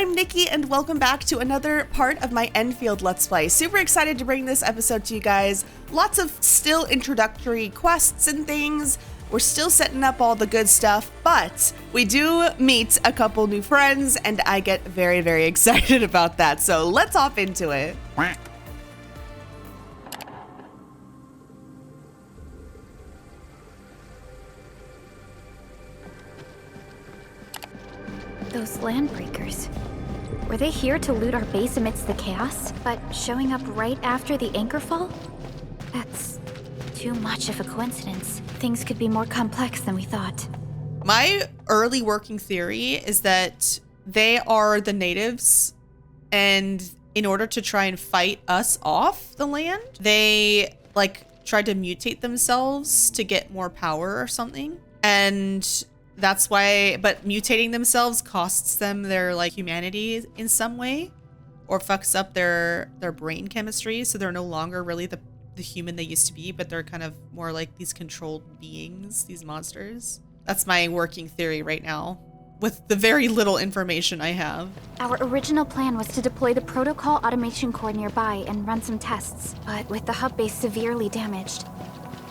I'm Nikki and welcome back to another part of my Endfield Let's Play. Super excited to bring this episode to you guys. Lots of still introductory quests and things. We're still setting up all the good stuff, but we do meet a couple new friends and I get very, very excited about that. So let's hop into it. Those landbreakers. Were they here to loot our base amidst the chaos, but showing up right after the anchor fall? That's too much of a coincidence. Things could be more complex than we thought. My early working theory is that they are the natives, and in order to try and fight us off the land, they tried to mutate themselves to get more power or something. And that's why, but mutating themselves costs them their humanity in some way, or fucks up their brain chemistry, so they're no longer really the human they used to be, but they're kind of more like these controlled beings, these monsters. That's my working theory right now, with the very little information I have. Our original plan was to deploy the protocol automation core nearby and run some tests, but with the hub base severely damaged,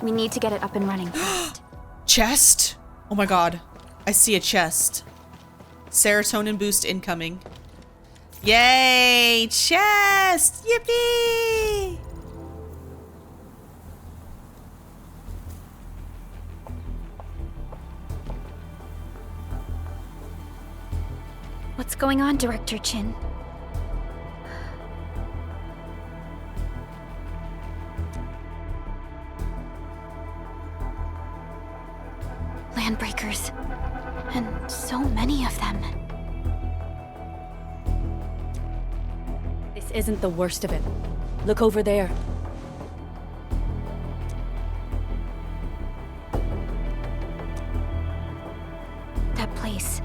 we need to get it up and running first. Chest? Oh my god. I see a chest. Serotonin boost incoming. Yay! Chest! Yippee! What's going on, Director Chin? Landbreakers. And so many of them. This isn't the worst of it. Look over there. That place.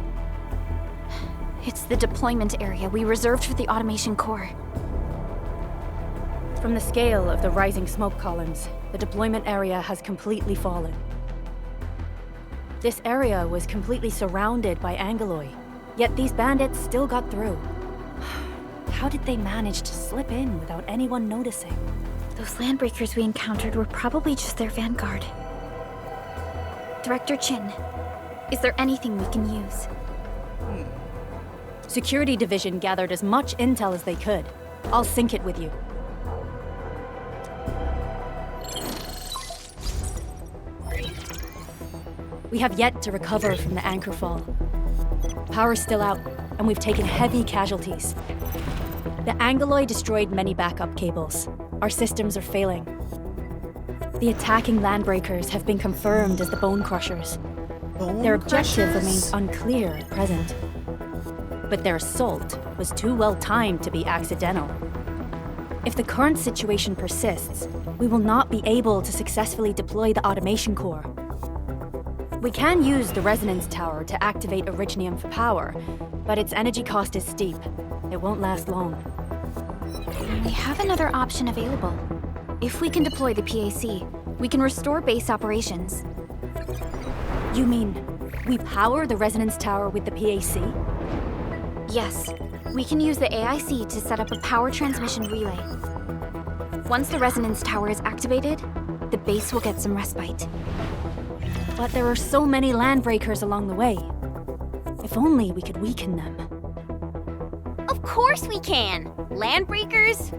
It's the deployment area we reserved for the automation core. From the scale of the rising smoke columns, the deployment area has completely fallen. This area was completely surrounded by Angeloi, yet these bandits still got through. How did they manage to slip in without anyone noticing? Those landbreakers we encountered were probably just their vanguard. Director Chin, is there anything we can use? Security Division gathered as much intel as they could. I'll sync it with you. We have yet to recover from the anchor fall. Power's still out, and we've taken heavy casualties. The Angeloi destroyed many backup cables. Our systems are failing. The attacking landbreakers have been confirmed as the Bone Crushers. Their objective remains unclear at present. But their assault was too well timed to be accidental. If the current situation persists, we will not be able to successfully deploy the automation core. We can use the resonance tower to activate Originium for power, but its energy cost is steep. It won't last long. We have another option available. If we can deploy the PAC, we can restore base operations. You mean we power the resonance tower with the PAC? Yes. We can use the AIC to set up a power transmission relay. Once the resonance tower is activated, the base will get some respite. But there are so many landbreakers along the way. If only we could weaken them. Of course we can! Landbreakers?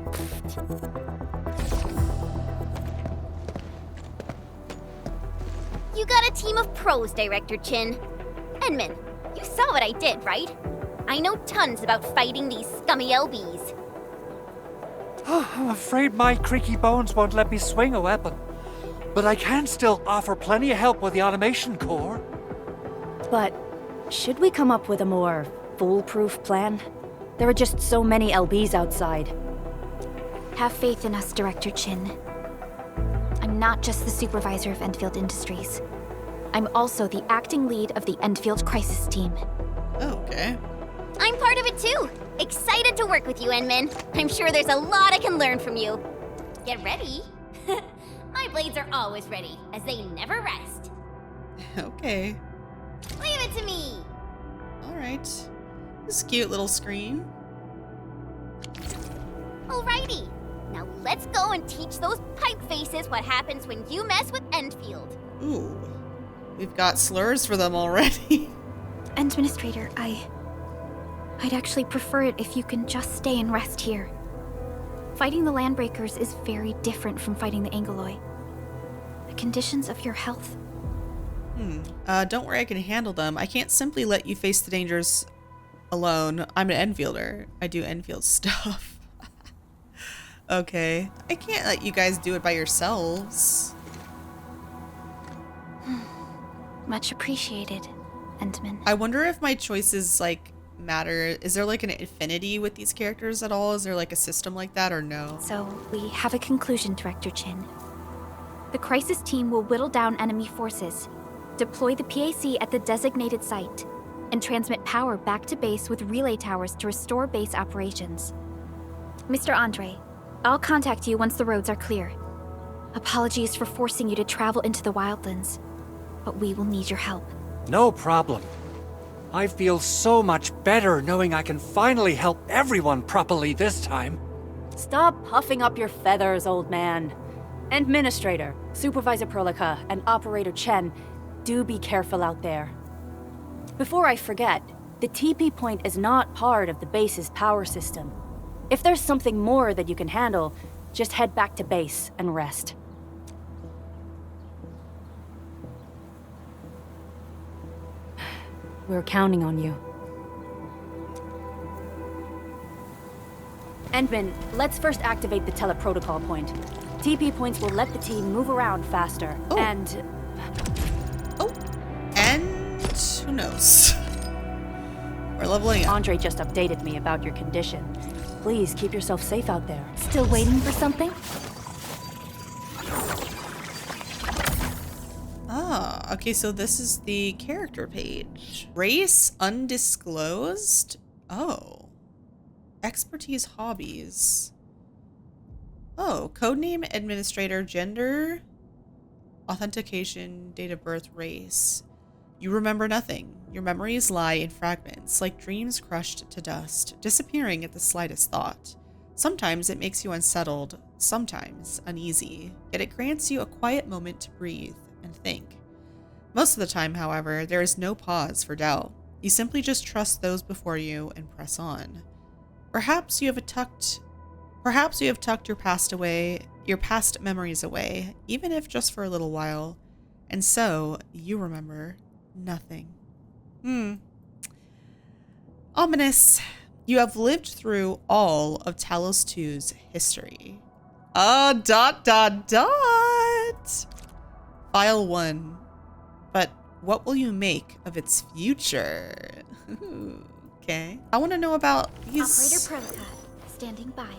You got a team of pros, Director Chin. Edmund, you saw what I did, right? I know tons about fighting these scummy LBs. I'm afraid my creaky bones won't let me swing a weapon. But I can still offer plenty of help with the automation core. But should we come up with a more foolproof plan? There are just so many LBs outside. Have faith in us, Director Chin. I'm not just the supervisor of Endfield Industries. I'm also the acting lead of the Endfield Crisis Team. Okay. I'm part of it too. Excited to work with you, Enman. I'm sure there's a lot I can learn from you. Get ready. My blades are always ready, as they never rest. Okay. Leave it to me. All right. This cute little screen. Alrighty. Now let's go and teach those pipe faces what happens when you mess with Endfield. Ooh. We've got slurs for them already. Administrator, I'd actually prefer it if you can just stay and rest here. Fighting the Landbreakers is very different from fighting the Angoloi. The conditions of your health. Don't worry, I can handle them. I can't simply let you face the dangers alone. I'm an Enfielder. I do Enfield stuff. Okay. I can't let you guys do it by yourselves. Much appreciated, Endman. I wonder if my choices, like, matter. Is there, like, an affinity with these characters at all? Is there, like, a system like that, or no? So, we have a conclusion, Director Chin. The crisis team will whittle down enemy forces, deploy the PAC at the designated site, and transmit power back to base with relay towers to restore base operations. Mr. Andre, I'll contact you once the roads are clear. Apologies for forcing you to travel into the wildlands, but we will need your help. No problem. I feel so much better knowing I can finally help everyone properly this time. Stop puffing up your feathers, old man. Administrator, Supervisor Perlica, and Operator Chen, do be careful out there. Before I forget, the TP point is not part of the base's power system. If there's something more that you can handle, just head back to base and rest. We're counting on you. Endman, let's first activate the teleprotocol point. TP points will let the team move around faster. Oh. And who knows? We're leveling up. Andre just updated me about your condition. Please keep yourself safe out there. Still waiting for something? Ah, okay, so this is the character page. Race undisclosed? Oh. Expertise, hobbies. Oh, codename, administrator, gender, authentication, date of birth, race. You remember nothing. Your memories lie in fragments, like dreams crushed to dust, disappearing at the slightest thought. Sometimes it makes you unsettled, sometimes uneasy, yet it grants you a quiet moment to breathe and think. Most of the time, however, there is no pause for doubt. You simply just trust those before you and press on. Perhaps you have tucked your past memories away, even if just for a little while, and so you remember nothing. Ominous. You have lived through all of Talos 2's history. Dot. File 1. But what will you make of its future? Okay. I want to know about these. Operator Perlica, standing by.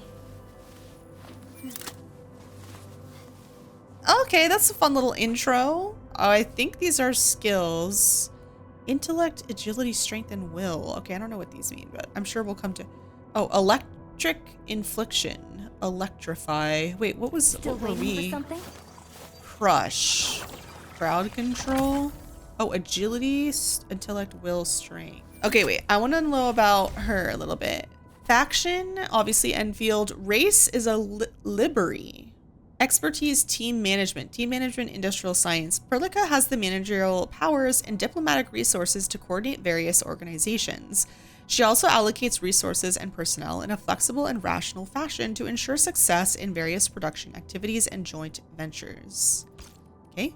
Okay, that's a fun little intro. I think these are skills. Intellect, agility, strength, and will. Okay, I don't know what these mean, but I'm sure we'll come to... Oh, electric infliction. Electrify. Wait, what Still were waiting we? for something? Crush. Crowd control. Oh, agility, intellect, will, strength. Okay, wait. I want to know about her a little bit. Faction, obviously Enfield. Race is a livery. Expertise, team management. Team management, industrial science. Perlica has the managerial powers and diplomatic resources to coordinate various organizations. She also allocates resources and personnel in a flexible and rational fashion to ensure success in various production activities and joint ventures. Okay.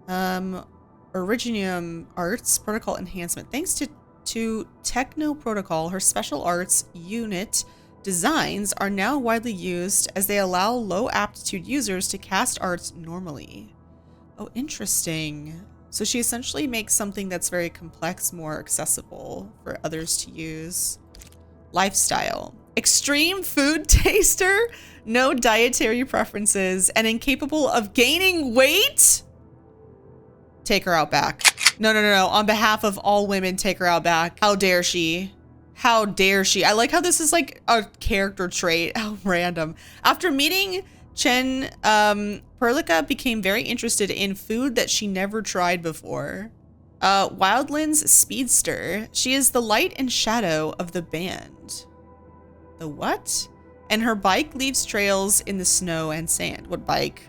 Originium arts, protocol enhancement. Thanks to Techno Protocol, her special arts unit designs are now widely used as they allow low aptitude users to cast arts normally. Oh, interesting. So she essentially makes something that's very complex more accessible for others to use. Lifestyle. Extreme food taster, no dietary preferences, and incapable of gaining weight? Take her out back. No. On behalf of all women, take her out back. How dare she? How dare she? I like how this is like a character trait. How random. After meeting Chen, Perlica became very interested in food that she never tried before. Wildland's speedster. She is the light and shadow of the band. The what? And her bike leaves trails in the snow and sand. What bike?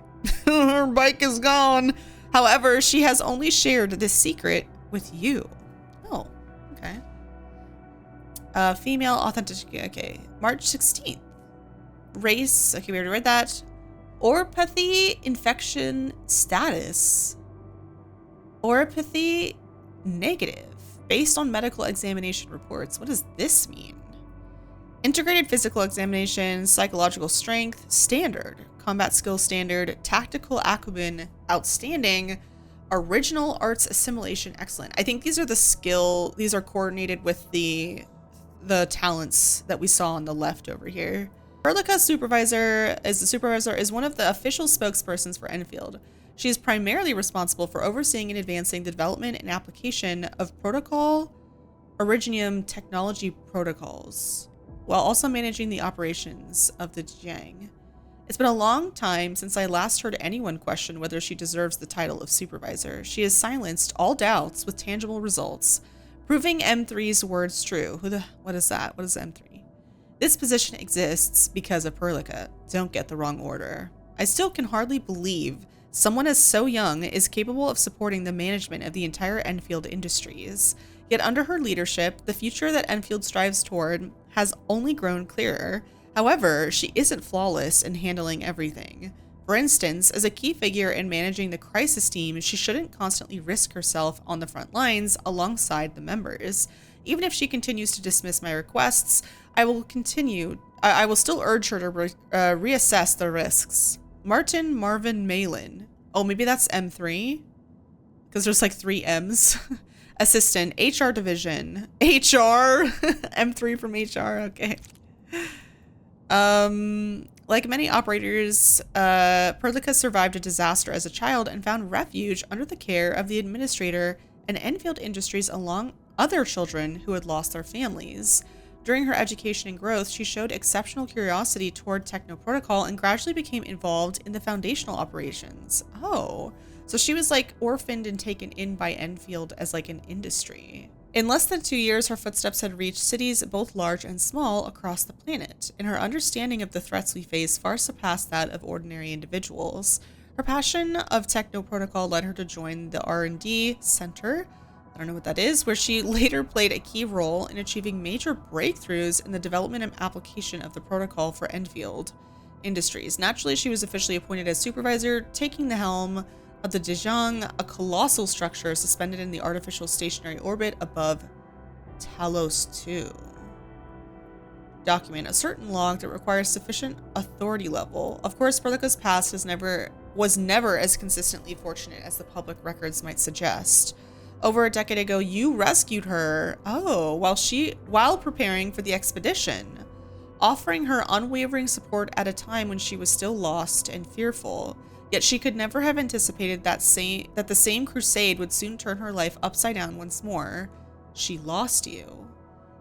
Her bike is gone. However, she has only shared this secret with you. Oh, okay. Female authentic. Okay, March 16th. Race. Okay, we already read that. Oropathy infection status. Oropathy negative. Based on medical examination reports. What does this mean? Integrated physical examination, psychological strength, standard. Combat skill standard, tactical acumen, outstanding. Original arts assimilation, excellent. I think these are coordinated with the talents that we saw on the left over here. Perlica's supervisor is one of the official spokespersons for Enfield. She is primarily responsible for overseeing and advancing the development and application of protocol Originium technology protocols, while also managing the operations of the Jiang. It's been a long time since I last heard anyone question whether she deserves the title of supervisor. She has silenced all doubts with tangible results, proving M3's words true. What is that? What is M3? This position exists because of Perlica. Don't get the wrong order. I still can hardly believe someone as so young is capable of supporting the management of the entire Enfield Industries. Yet under her leadership, the future that Enfield strives toward has only grown clearer. However, she isn't flawless in handling everything. For instance, as a key figure in managing the crisis team, she shouldn't constantly risk herself on the front lines alongside the members. Even if she continues to dismiss my requests, I will still urge her to reassess the risks. Marvin Malin. Oh, maybe that's M3? Because there's like 3 M's. Assistant, HR division. HR? M3 from HR, okay. Like many operators, Perlica survived a disaster as a child and found refuge under the care of the administrator and Enfield Industries along other children who had lost their families. During her education and growth, she showed exceptional curiosity toward Techno Protocol and gradually became involved in the foundational operations. Oh, so she was like orphaned and taken in by Enfield as like an industry. In less than 2 years, her footsteps had reached cities both large and small across the planet, and her understanding of the threats we face far surpassed that of ordinary individuals. Her passion of Techno Protocol led her to join the R&D Center, I don't know what that is, where she later played a key role in achieving major breakthroughs in the development and application of the protocol for Enfield Industries. Naturally, she was officially appointed as supervisor, taking the helm of the Dejang, a colossal structure suspended in the artificial stationary orbit above Talos 2. Document a certain log that requires sufficient authority level. Of course, Perlica's past was never as consistently fortunate as the public records might suggest. Over a decade ago, you rescued her, while preparing for the expedition, offering her unwavering support at a time when she was still lost and fearful. Yet she could never have anticipated that the same crusade would soon turn her life upside down once more. She lost you.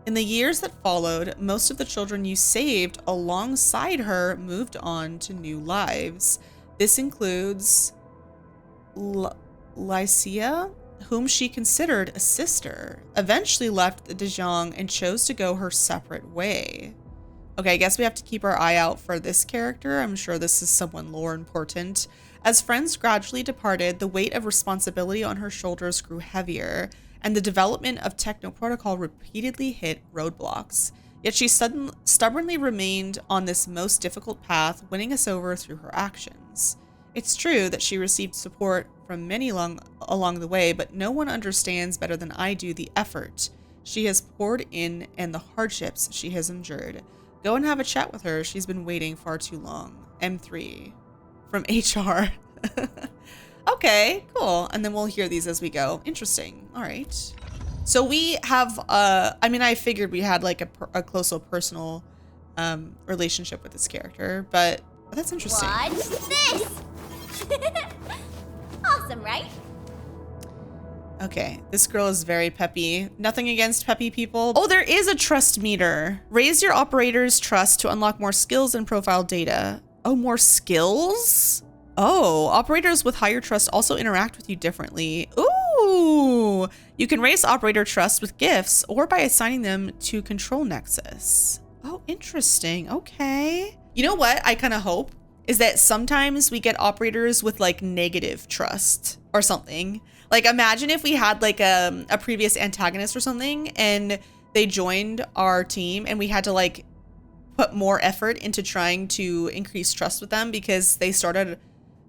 In the years that followed, most of the children you saved alongside her moved on to new lives. This includes Lycia, whom she considered a sister, eventually left the Dejang and chose to go her separate way. Okay, I guess we have to keep our eye out for this character. I'm sure this is someone lore important. As friends gradually departed, the weight of responsibility on her shoulders grew heavier, and the development of Techno Protocol repeatedly hit roadblocks. Yet she stubbornly remained on this most difficult path, winning us over through her actions. It's true that she received support from many along the way, but no one understands better than I do the effort she has poured in and the hardships she has endured. Go and have a chat with her. She's been waiting far too long. M3 from HR. Okay, cool. And then we'll hear these as we go. Interesting. All right. So we have, I figured we had like a closer personal relationship with this character, but that's interesting. Watch this! Awesome, right? Okay, this girl is very peppy. Nothing against peppy people. Oh, there is a trust meter. Raise your operator's trust to unlock more skills and profile data. Oh, more skills? Oh, operators with higher trust also interact with you differently. Ooh, Ooh, you can raise operator trust with gifts or by assigning them to control nexus. Oh, interesting. Okay. You know what I kind of hope is that sometimes we get operators with like negative trust or something. Like imagine if we had like a previous antagonist or something and they joined our team and we had to like put more effort into trying to increase trust with them because they started,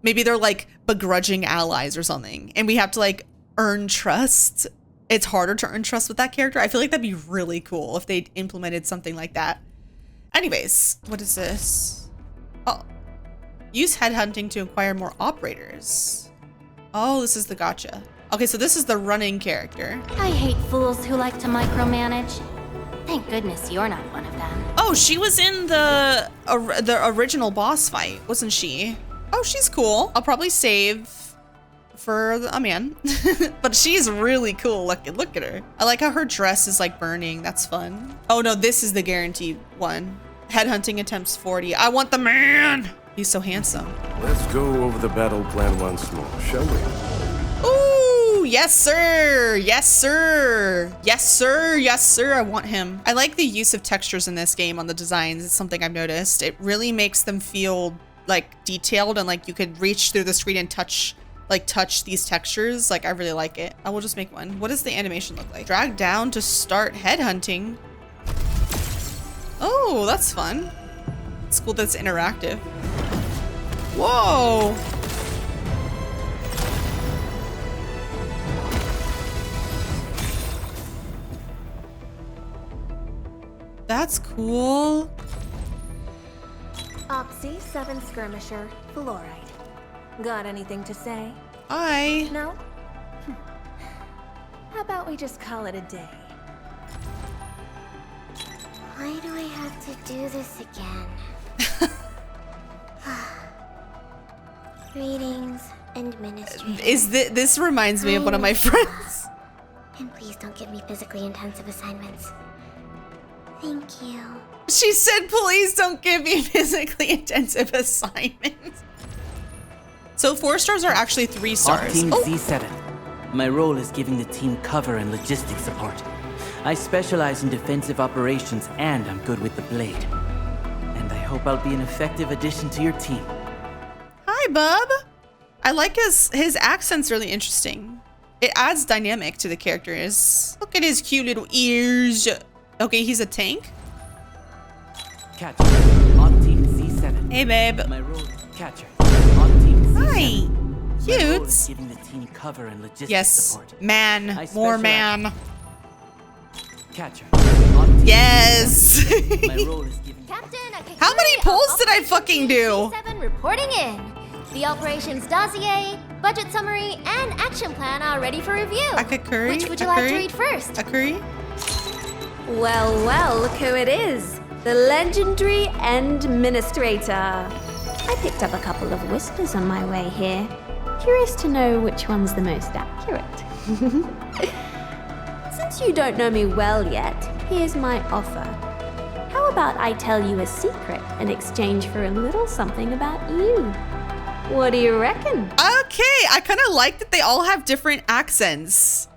maybe they're like begrudging allies or something and we have to like earn trust. It's harder to earn trust with that character. I feel like that'd be really cool if they implemented something like that. Anyways, what is this? Oh, use headhunting to acquire more operators. Oh, this is the gacha. Okay, so this is the running character. I hate fools who like to micromanage. Thank goodness you're not one of them. Oh, she was in the original boss fight, wasn't she? Oh, she's cool. I'll probably save for a man, but she's really cool. Look at her. I like how her dress is like burning. That's fun. Oh no, this is the guaranteed one. Headhunting attempts 40. I want the man. He's so handsome. Let's go over the battle plan once more, shall we? Ooh, yes sir. Yes sir. Yes sir. Yes sir. I want him. I like the use of textures in this game on the designs. It's something I've noticed. It really makes them feel like detailed and like you could reach through the screen and touch these textures. Like I really like it. I will just make one. What does the animation look like? Drag down to start headhunting. Oh, that's fun. It's cool that it's interactive. Whoa. That's cool. Oxy 7 Skirmisher, Fluoride. Got anything to say? Hi. No? How about we just call it a day? Why do I have to do this again? Greetings, administrator. This reminds me of one of my friends. And please don't give me physically intensive assignments. Thank you. She said, please don't give me physically intensive assignments. So 4 stars are actually 3 stars. Team C7. My role is giving the team cover and logistics support. I specialize in defensive operations and I'm good with the blade. And I hope I'll be an effective addition to your team. Hi, bub. I like his accent's really interesting. It adds dynamic to the characters. Look at his cute little ears. Okay, he's a tank. Catcher on Team C7. Hey, babe. My role catcher on Team C7. Hi. My role is Cute. giving the team cover and logistics Yes, support. man. More specialize- man. Catcher on Team Yes. C7. My role is giving Captain, How many polls did I fucking do? 7 reporting in. The operations dossier, budget summary, and action plan are ready for review. Akakuri? Which would you like to read first? Akuri? Well, well, look who it is. The legendary Administrator. I picked up a couple of whispers on my way here. Curious to know which one's the most accurate. Since you don't know me well yet, here's my offer. How about I tell you a secret in exchange for a little something about you? What do you reckon? Okay, I kind of like that they all have different accents.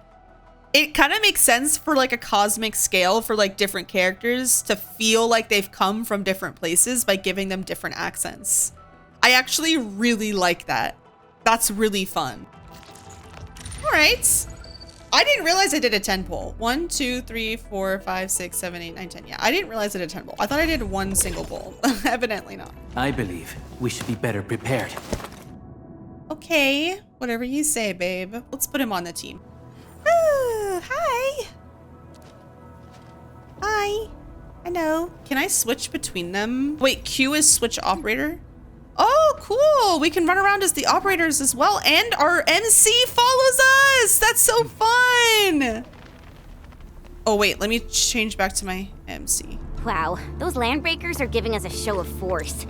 It kind of makes sense for like a cosmic scale for like different characters to feel like they've come from different places by giving them different accents. I actually really like that. That's really fun. All right. I didn't realize I did a 10 poll. 1, 2, 3, 4, 5, 6, 7, 8, 9, 10. Yeah, I didn't realize I did a 10 poll. I thought I did one single poll. Evidently not. I believe we should be better prepared. Okay, whatever you say, babe. Let's put him on the team. Hi. Hi. Hello. Can I switch between them? Wait, Q is switch operator? Oh, cool. We can run around as the operators as well. And our MC follows us. That's so fun. Oh, wait, let me change back to my MC. Wow, those landbreakers are giving us a show of force.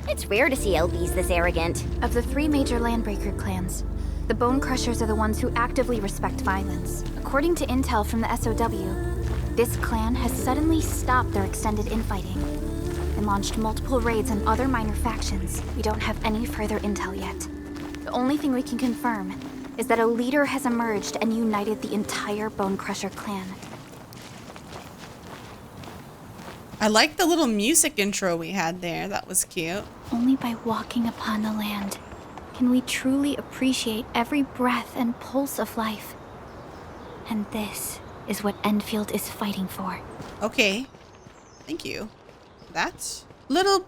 It's rare to see LBs this arrogant. Of the 3 major Landbreaker clans, the Bone Crushers are the ones who actively respect violence. According to intel from the SOW, this clan has suddenly stopped their extended infighting and launched multiple raids on other minor factions. We don't have any further intel yet. The only thing we can confirm is that a leader has emerged and united the entire Bone Crusher clan. I like the little music intro we had there. That was cute. Only by walking upon the land can we truly appreciate every breath and pulse of life. And this is what Endfield is fighting for. Okay. Thank you. That. Little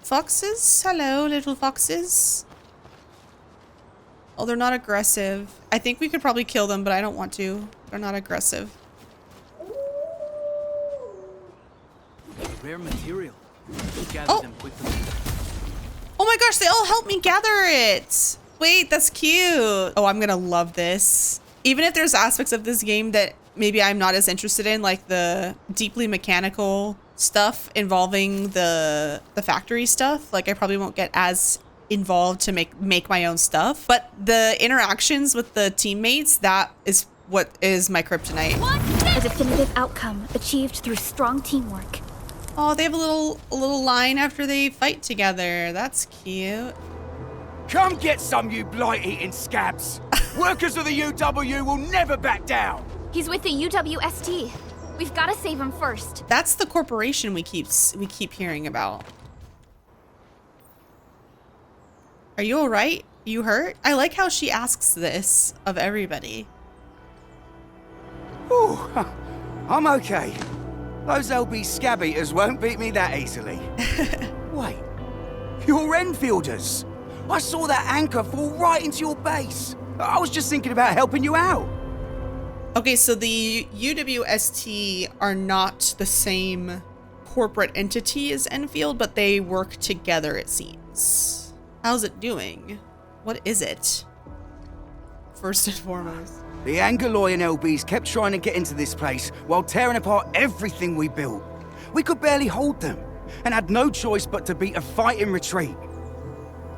foxes? Hello, little foxes. Oh, they're not aggressive. I think we could probably kill them, but I don't want to. They're not aggressive. Rare material. Gather them quickly. Oh my gosh, they all helped me gather it. Wait, that's cute. Oh, I'm gonna love this. Even if there's aspects of this game that maybe I'm not as interested in, like the deeply mechanical stuff involving the factory stuff, like I probably won't get as involved to make my own stuff. But the interactions with the teammates, that is what is my kryptonite. A definitive outcome achieved through strong teamwork. Oh, they have a little line after they fight together. That's cute. Come get some, you blight-eating scabs! Workers of the UW will never back down! He's with the UWST. We've got to save him first. That's the corporation we keep hearing about. Are you all right? You hurt? I like how she asks this of everybody. Ooh, I'm okay. Those LB scab eaters won't beat me that easily. Wait, you're Enfielders. I saw that anchor fall right into your base. I was just thinking about helping you out. Okay, so the UWST are not the same corporate entity as Enfield, but they work together, it seems. How's it doing? What is it? First and foremost. The Angoloi and LBs kept trying to get into this place while tearing apart everything we built. We could barely hold them, and had no choice but to beat a fighting retreat.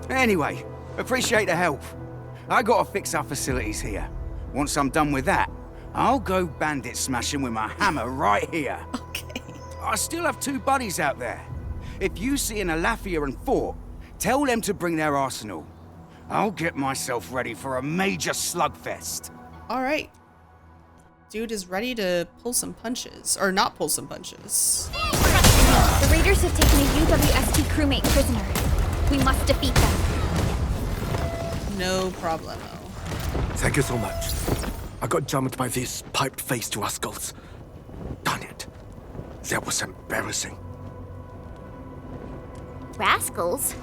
Anyway, appreciate the help. I gotta fix our facilities here. Once I'm done with that, I'll go bandit smashing with my hammer right here. Okay. I still have 2 buddies out there. If you see an Alafia and Fort, tell them to bring their arsenal. I'll get myself ready for a major slugfest. All right. Dude is ready to pull some punches, or not pull some punches. The raiders have taken a UWST crewmate prisoner. We must defeat them. No problemo. Thank you so much. I got jumped by these piped-faced rascals. Darn it. That was embarrassing. Rascals?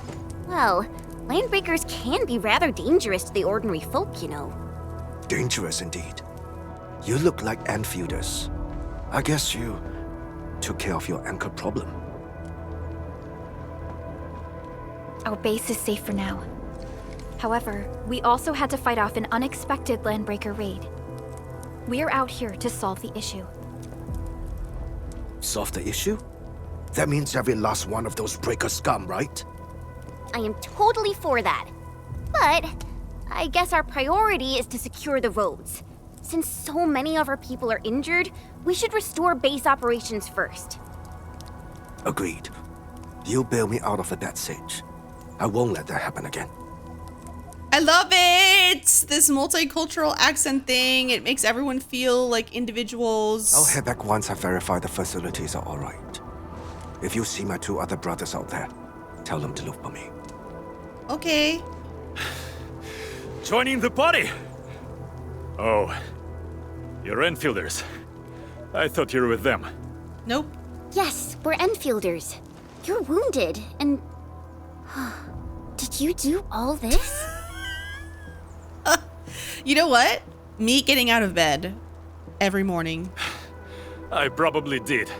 Well, landbreakers can be rather dangerous to the ordinary folk, you know. Dangerous indeed. You look like Enfielders. I guess you took care of your anchor problem. Our base is safe for now. However, we also had to fight off an unexpected landbreaker raid. We're out here to solve the issue. Solve the issue? That means every last one of those breaker scum, right? I am totally for that. But I guess our priority is to secure the roads. Since so many of our people are injured, we should restore base operations first. Agreed. You bail me out of a death stage. I won't let that happen again. I love it! This multicultural accent thing. It makes everyone feel like individuals. I'll head back once I verify the facilities are all right. If you see my 2 other brothers out there, tell them to look for me. Okay. Joining the party! Oh, you're Enfielders. I thought you were with them. Nope. Yes, we're Enfielders. You're wounded, and... Did you do all this? You know what? Me getting out of bed every morning. I probably did.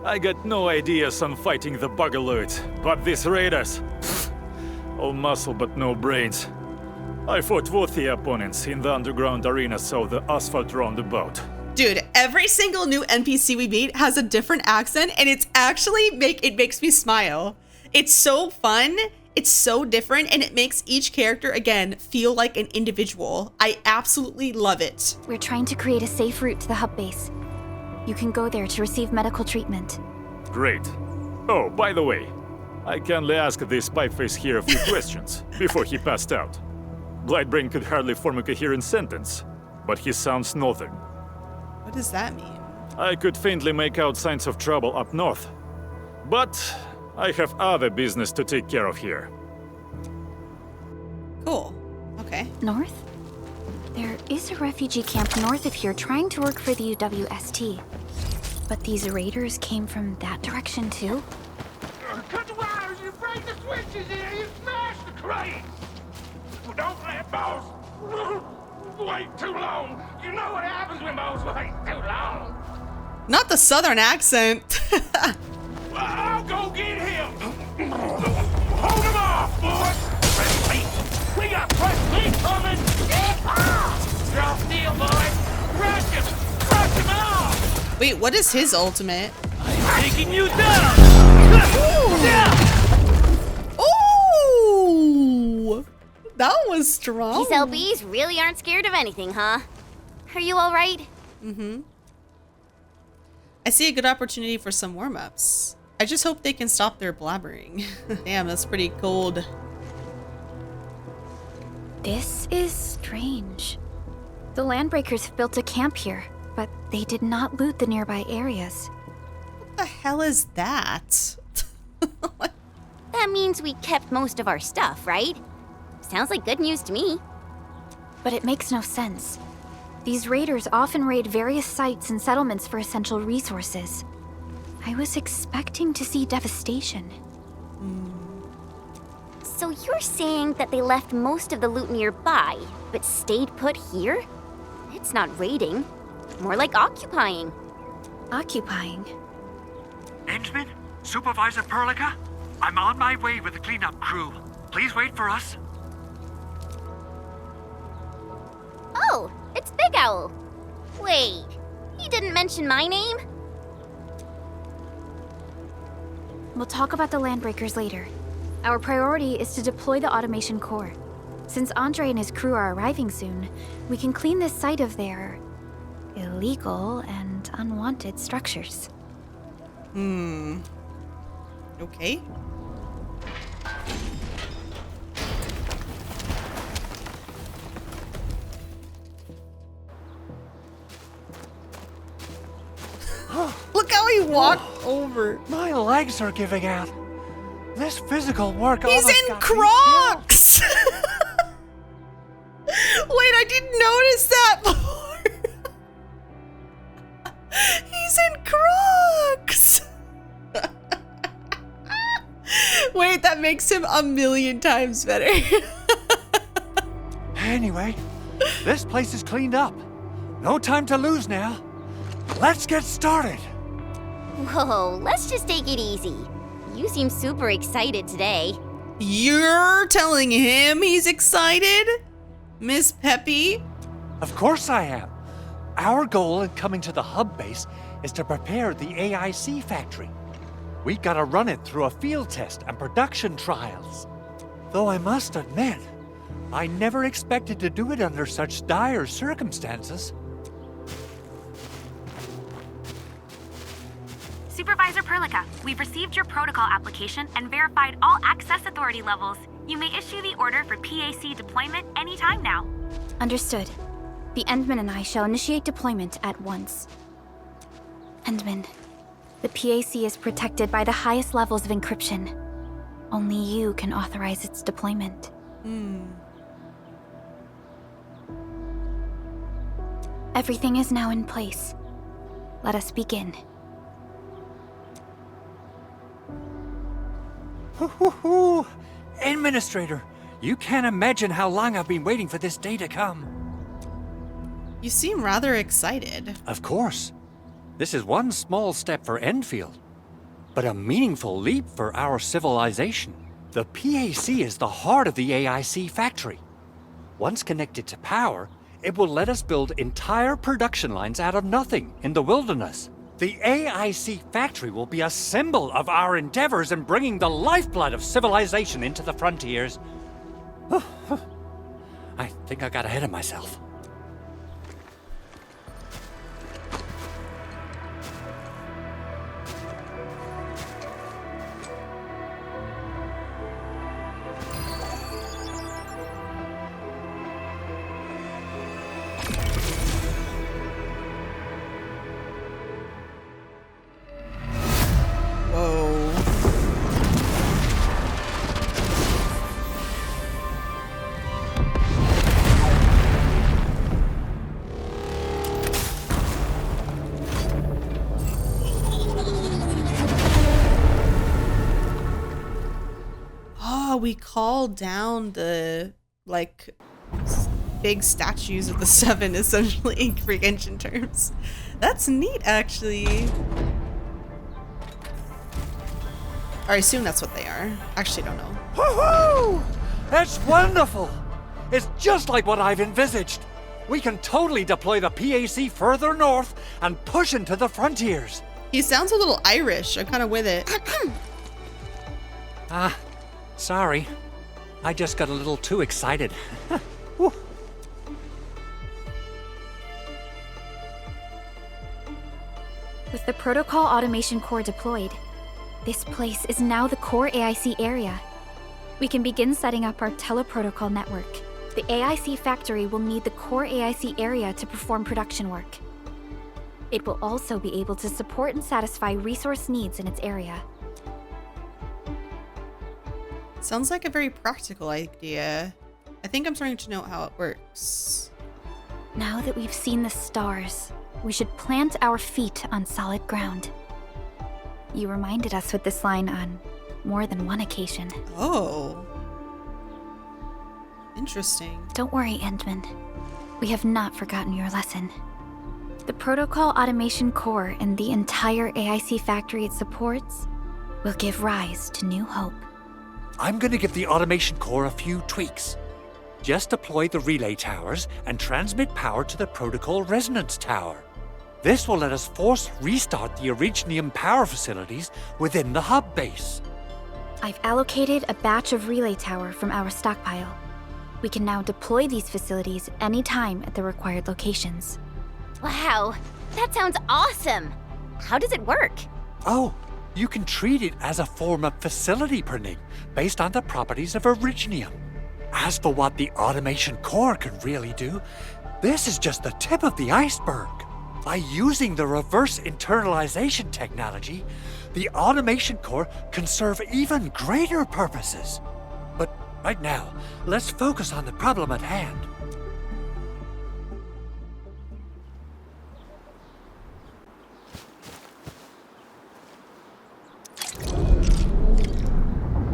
I got no ideas on fighting the buggerloids, but these raiders... all muscle but no brains. I fought both the opponents in the underground arena, so the asphalt roundabout. Dude, every single new NPC we meet has a different accent, and it's actually it makes me smile. It's so fun, it's so different, and it makes each character, again, feel like an individual. I absolutely love it. We're trying to create a safe route to the hub base. You can go there to receive medical treatment. Great. Oh, by the way, I kindly asked this pipeface here a few questions before he passed out. Blightbrain could hardly form a coherent sentence, but he sounds northern. What does that mean? I could faintly make out signs of trouble up north, but I have other business to take care of here. Cool. Okay. North? There is a refugee camp north of here trying to work for the UWST. But these raiders came from that direction too? Cut the wires, you break the switches here, you smash the crate! Well, don't let boss wait too long. You know what happens when boss wait too long. Not the southern accent. Well, I'll go get him. Hold him off, boys. We got fresh meat coming. Drop steel, boys. Crush him off. Wait, what is his ultimate? I'm taking you down. Ooh! That was strong. These LBs really aren't scared of anything, huh? Are you all right? Mm-hmm. I see a good opportunity for some warm-ups. I just hope they can stop their blabbering. Damn, that's pretty cold. This is strange. The Landbreakers have built a camp here, but they did not loot the nearby areas. What the hell is that? That means we kept most of our stuff, right? Sounds like good news to me. But it makes no sense. These raiders often raid various sites and settlements for essential resources. I was expecting to see devastation. So you're saying that they left most of the loot nearby, but stayed put here? It's not raiding. More like occupying. Occupying? Endman? Supervisor Perlica? I'm on my way with the cleanup crew. Please wait for us. Oh, it's Big Owl. Wait, he didn't mention my name? We'll talk about the Landbreakers later. Our priority is to deploy the automation core. Since Andre and his crew are arriving soon, we can clean this site of their illegal and unwanted structures. Okay. Look how he walked over. My legs are giving out. This physical work He's almost in got me Crocs! Wait, I didn't notice that before. He's in Crocs! Wait, that makes him a million times better. Anyway, this place is cleaned up. No time to lose now. Let's get started. Whoa, let's just take it easy. You seem super excited today. You're telling him he's excited? Miss Peppy? Of course I am. Our goal in coming to the hub base is to prepare the AIC Factory. We gotta run it through a field test and production trials. Though I must admit, I never expected to do it under such dire circumstances. Supervisor Perlica, we've received your protocol application and verified all access authority levels. You may issue the order for PAC deployment anytime now. Understood. The Endman and I shall initiate deployment at once. Endman, the PAC is protected by the highest levels of encryption. Only you can authorize its deployment. Everything is now in place. Let us begin. Administrator, you can't imagine how long I've been waiting for this day to come. You seem rather excited. Of course. This is one small step for Endfield, but a meaningful leap for our civilization. The PAC is the heart of the AIC Factory. Once connected to power, it will let us build entire production lines out of nothing in the wilderness. The AIC Factory will be a symbol of our endeavors in bringing the lifeblood of civilization into the frontiers. I think I got ahead of myself. we call down the, like, big statues of the seven, essentially, in Greek ancient terms. That's neat, actually. Or I assume that's what they are. Actually, don't know. Woohoo! That's wonderful! It's just like what I've envisaged. We can totally deploy the PAC further north and push into the frontiers. He sounds a little Irish. I'm kind of with it. Sorry. I just got a little too excited. With the protocol automation core deployed, this place is now the core AIC area. We can begin setting up our teleprotocol network. The AIC Factory will need the core AIC area to perform production work. It will also be able to support and satisfy resource needs in its area. Sounds like a very practical idea. I think I'm starting to know how it works. Now that we've seen the stars, we should plant our feet on solid ground. You reminded us with this line on more than one occasion. Oh. Interesting. Don't worry, Endman. We have not forgotten your lesson. The protocol automation core and the entire AIC factory it supports will give rise to new hope. I'm gonna give the automation core a few tweaks. Just deploy the relay towers and transmit power to the protocol resonance tower. This will let us force restart the Originium power facilities within the hub base. I've allocated a batch of relay tower from our stockpile. We can now deploy these facilities anytime at the required locations. Wow, that sounds awesome! How does it work? Oh, you can treat it as a form of facility printing based on the properties of Originium. As for what the automation core can really do, this is just the tip of the iceberg. By using the reverse internalization technology, the automation core can serve even greater purposes. But right now, let's focus on the problem at hand.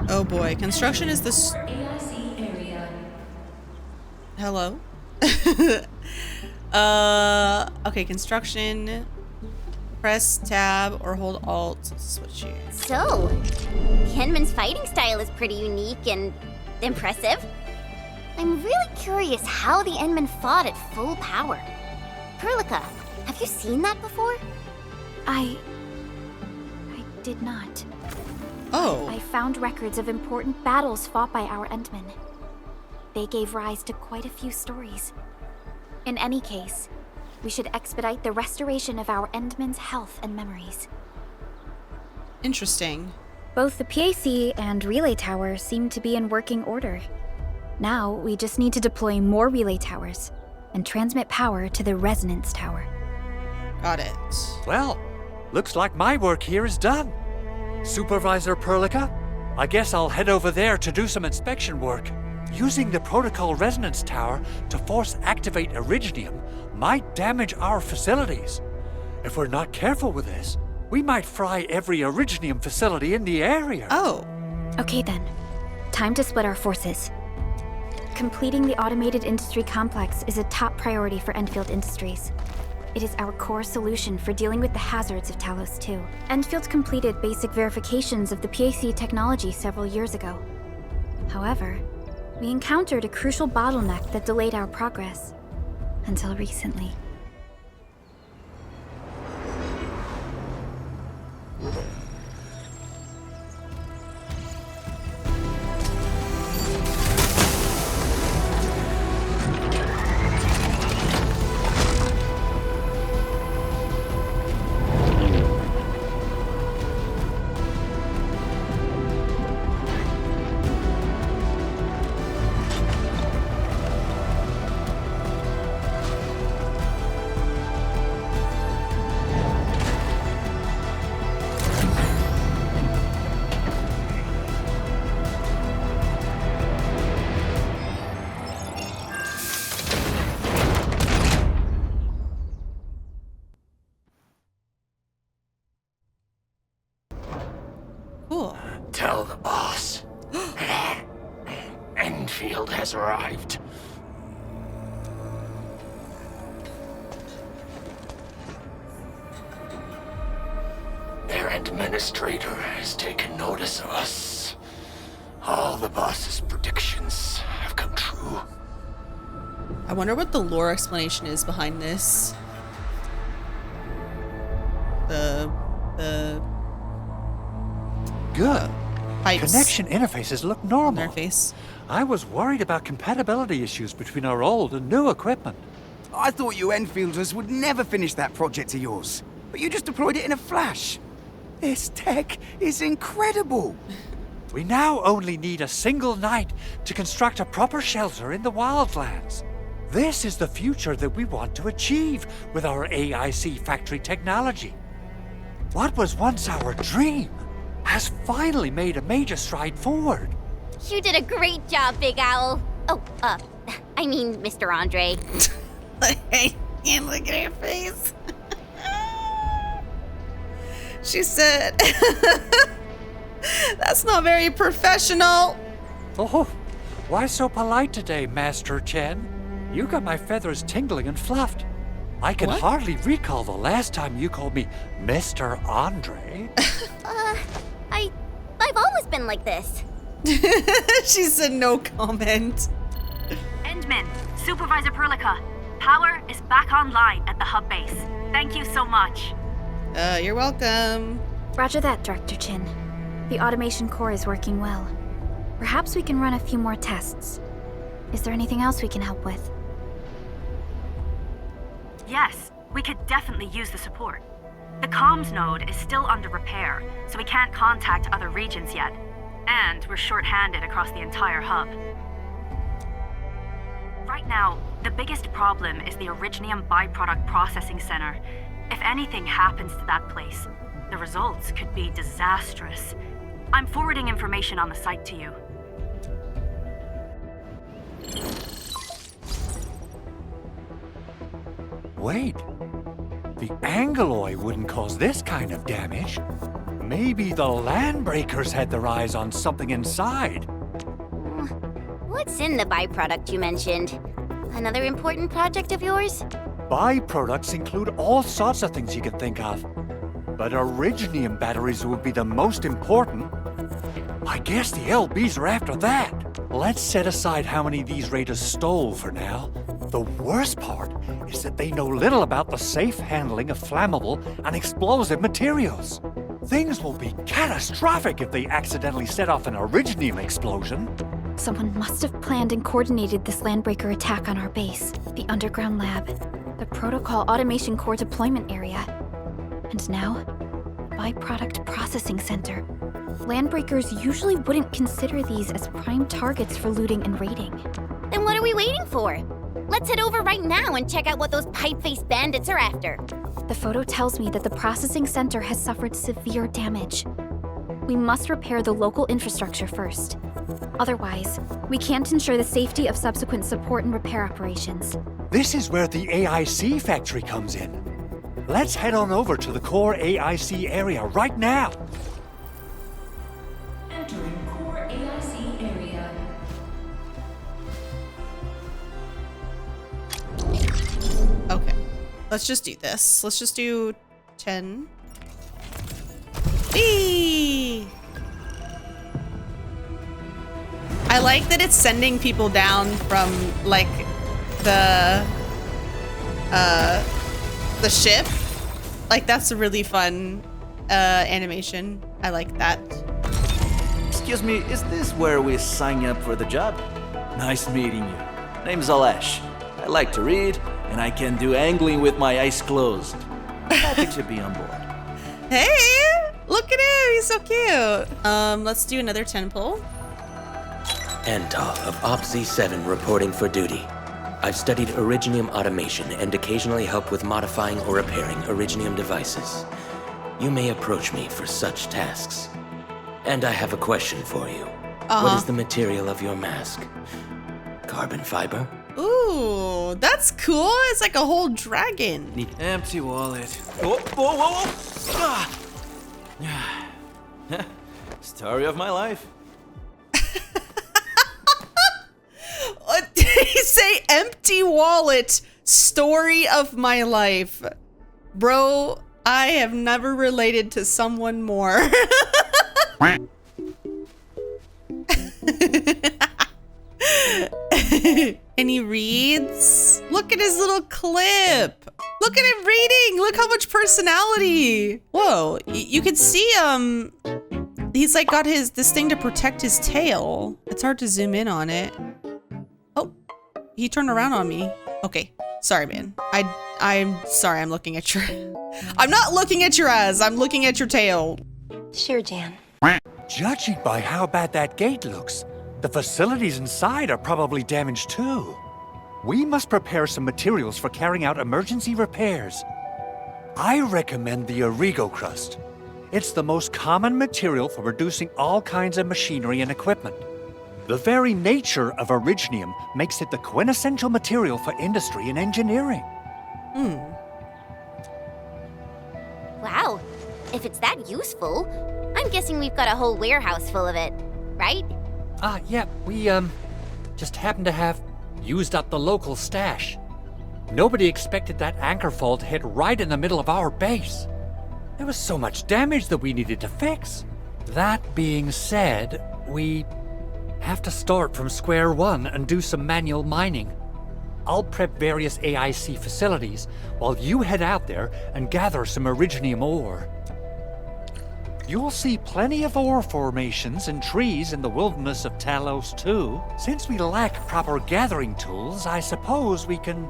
Oh boy, construction is this AIC area. Hello? Okay, construction. Press tab or hold alt to switch here. So, Kenman's fighting style is pretty unique and impressive. I'm really curious how the Endmen fought at full power. Perlica, have you seen that before? I did not. Oh. I found records of important battles fought by our Endmen. They gave rise to quite a few stories. In any case, we should expedite the restoration of our Endmen's health and memories. Interesting. Both the PAC and relay tower seem to be in working order. Now, we just need to deploy more relay towers and transmit power to the resonance tower. Got it. Well, looks like my work here is done. Supervisor Perlica, I guess I'll head over there to do some inspection work. Using the protocol resonance tower to force activate Originium might damage our facilities. If we're not careful with this, we might fry every Originium facility in the area. Oh. Okay then. Time to split our forces. Completing the automated industry complex is a top priority for Endfield Industries. It is our core solution for dealing with the hazards of Talos 2. Endfield completed basic verifications of the PAC technology several years ago. However, we encountered a crucial bottleneck that delayed our progress. Until recently. Cool. Tell the boss. Endfield has arrived. Their administrator has taken notice of us. All the boss's predictions have come true. I wonder what the lore explanation is behind this. The Good. pipes Connection interfaces look normal. on their face. I was worried about compatibility issues between our old and new equipment. I thought you Enfielders would never finish that project of yours, but you just deployed it in a flash. This tech is incredible. We now only need a single night to construct a proper shelter in the wildlands. This is the future that we want to achieve with our AIC Factory technology. What was once our dream has finally made a major stride forward. You did a great job, Big Owl. Oh, I mean, Mr. Andre. I can't look at her face. She said, "That's not very professional." Oh, why so polite today, Master Chen? You got my feathers tingling and fluffed. I can What? hardly recall the last time you called me Mr. Andre. I've always been like this. She said no comment. Endmin, Supervisor Perlica, power is back online at the hub base. Thank you so much. You're welcome. Roger that, Director Chin. The automation core is working well. Perhaps we can run a few more tests. Is there anything else we can help with? Yes, we could definitely use the support. The comms node is still under repair, so we can't contact other regions yet. And we're short-handed across the entire hub. Right now, the biggest problem is the Originium byproduct processing center. If anything happens to that place, the results could be disastrous. I'm forwarding information on the site to you. Wait, the Angloy wouldn't cause this kind of damage. Maybe the Landbreakers had their eyes on something inside. What's in the byproduct you mentioned? Another important project of yours? Byproducts include all sorts of things you can think of. But Originium batteries would be the most important. I guess the LBs are after that. Let's set aside how many these raiders stole for now. The worst part is that they know little about the safe handling of flammable and explosive materials. Things will be catastrophic if they accidentally set off an Originium explosion. Someone must have planned and coordinated this landbreaker attack on our base, the underground lab, the protocol automation core deployment area, and now, byproduct processing center. Landbreakers usually wouldn't consider these as prime targets for looting and raiding. Then what are we waiting for? Let's head over right now and check out what those pipe-faced bandits are after. The photo tells me that the processing center has suffered severe damage. We must repair the local infrastructure first. Otherwise, we can't ensure the safety of subsequent support and repair operations. This is where the AIC factory comes in. Let's head on over to the core AIC area right now. Entering core AIC area. Okay. Let's just do this. Let's just do 10. Whee! I like that it's sending people down from like the ship. Like that's a really fun animation. I like that. Excuse me, is this where we sign up for the job? Nice meeting you. Name's Alesh. I like to read, and I can do angling with my eyes closed. Happy to be on board. Hey! Look at him! He's so cute! Let's do another 10 pull. Antal of OPZ-7 reporting for duty. I've studied Originium automation and occasionally help with modifying or repairing Originium devices. You may approach me for such tasks. And I have a question for you. What is the material of your mask? Carbon fiber? Ooh, that's cool. It's like a whole dragon. Empty wallet. Whoa, whoa, whoa, whoa! Ah. Story of my life. say empty wallet. Story of my life. Bro, I have never related to someone more. And he reads. Look at his little clip. Look at him reading. Look how much personality. Whoa, you can see he's like got this thing to protect his tail. It's hard to zoom in on it. Oh, he turned around on me. Okay, sorry, man. I'm sorry. I'm looking at your. I'm not looking at your eyes. I'm looking at your tail. Sure, Jan. Judging by how bad that gate looks, the facilities inside are probably damaged too. We must prepare some materials for carrying out emergency repairs. I recommend the Origo crust. It's the most common material for producing all kinds of machinery and equipment. The very nature of Originium makes it the quintessential material for industry and engineering. Wow, if it's that useful, I'm guessing we've got a whole warehouse full of it, right? Yeah, we, just happen to have used up the local stash. Nobody expected that anchor fall to hit right in the middle of our base. There was so much damage that we needed to fix. That being said, we have to start from square one and do some manual mining. I'll prep various AIC facilities while you head out there and gather some Originium ore. You'll see plenty of ore formations and trees in the wilderness of Talos too. Since we lack proper gathering tools, I suppose we can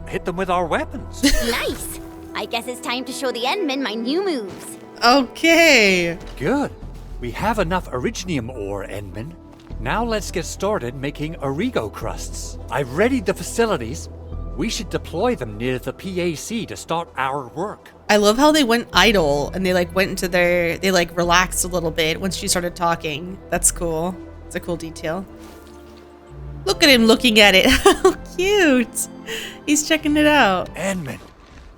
hit them with our weapons. Nice! I guess it's time to show the Endmen my new moves. Okay. Good. We have enough Originium ore, Endman. Now let's get started making Origo crusts. I've readied the facilities. We should deploy them near the PAC to start our work. I love how they went idle and they like went into they like relaxed a little bit once she started talking. That's cool. It's a cool detail. Look at him looking at it. How cute. He's checking it out. Endman,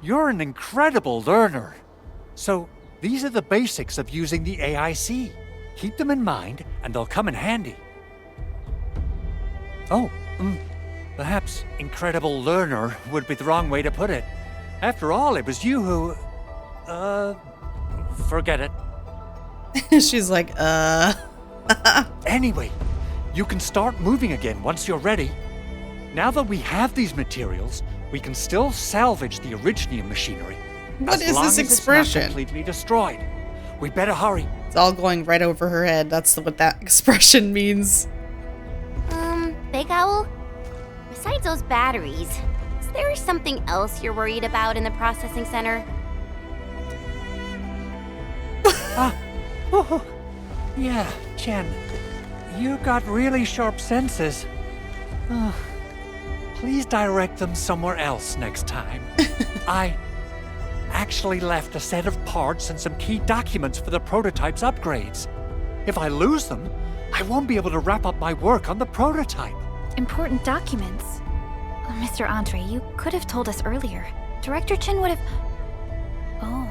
you're an incredible learner. So these are the basics of using the AIC. Keep them in mind and they'll come in handy. Oh, perhaps incredible learner would be the wrong way to put it. After all, it was you who, forget it. She's like, Anyway, you can start moving again once you're ready. Now that we have these materials, we can still salvage the Originium machinery. What is this as expression? it's not completely destroyed. We better hurry. It's all going right over her head. That's what that expression means. Big Owl? Besides those batteries, is there something else you're worried about in the processing center? Yeah, Chen. You got really sharp senses. Please direct them somewhere else next time. I actually left a set of parts and some key documents for the prototype's upgrades. If I lose them, I won't be able to wrap up my work on the prototype. Important documents. Oh, Mr. Andre, you could have told us earlier. Director Chin would have... Oh.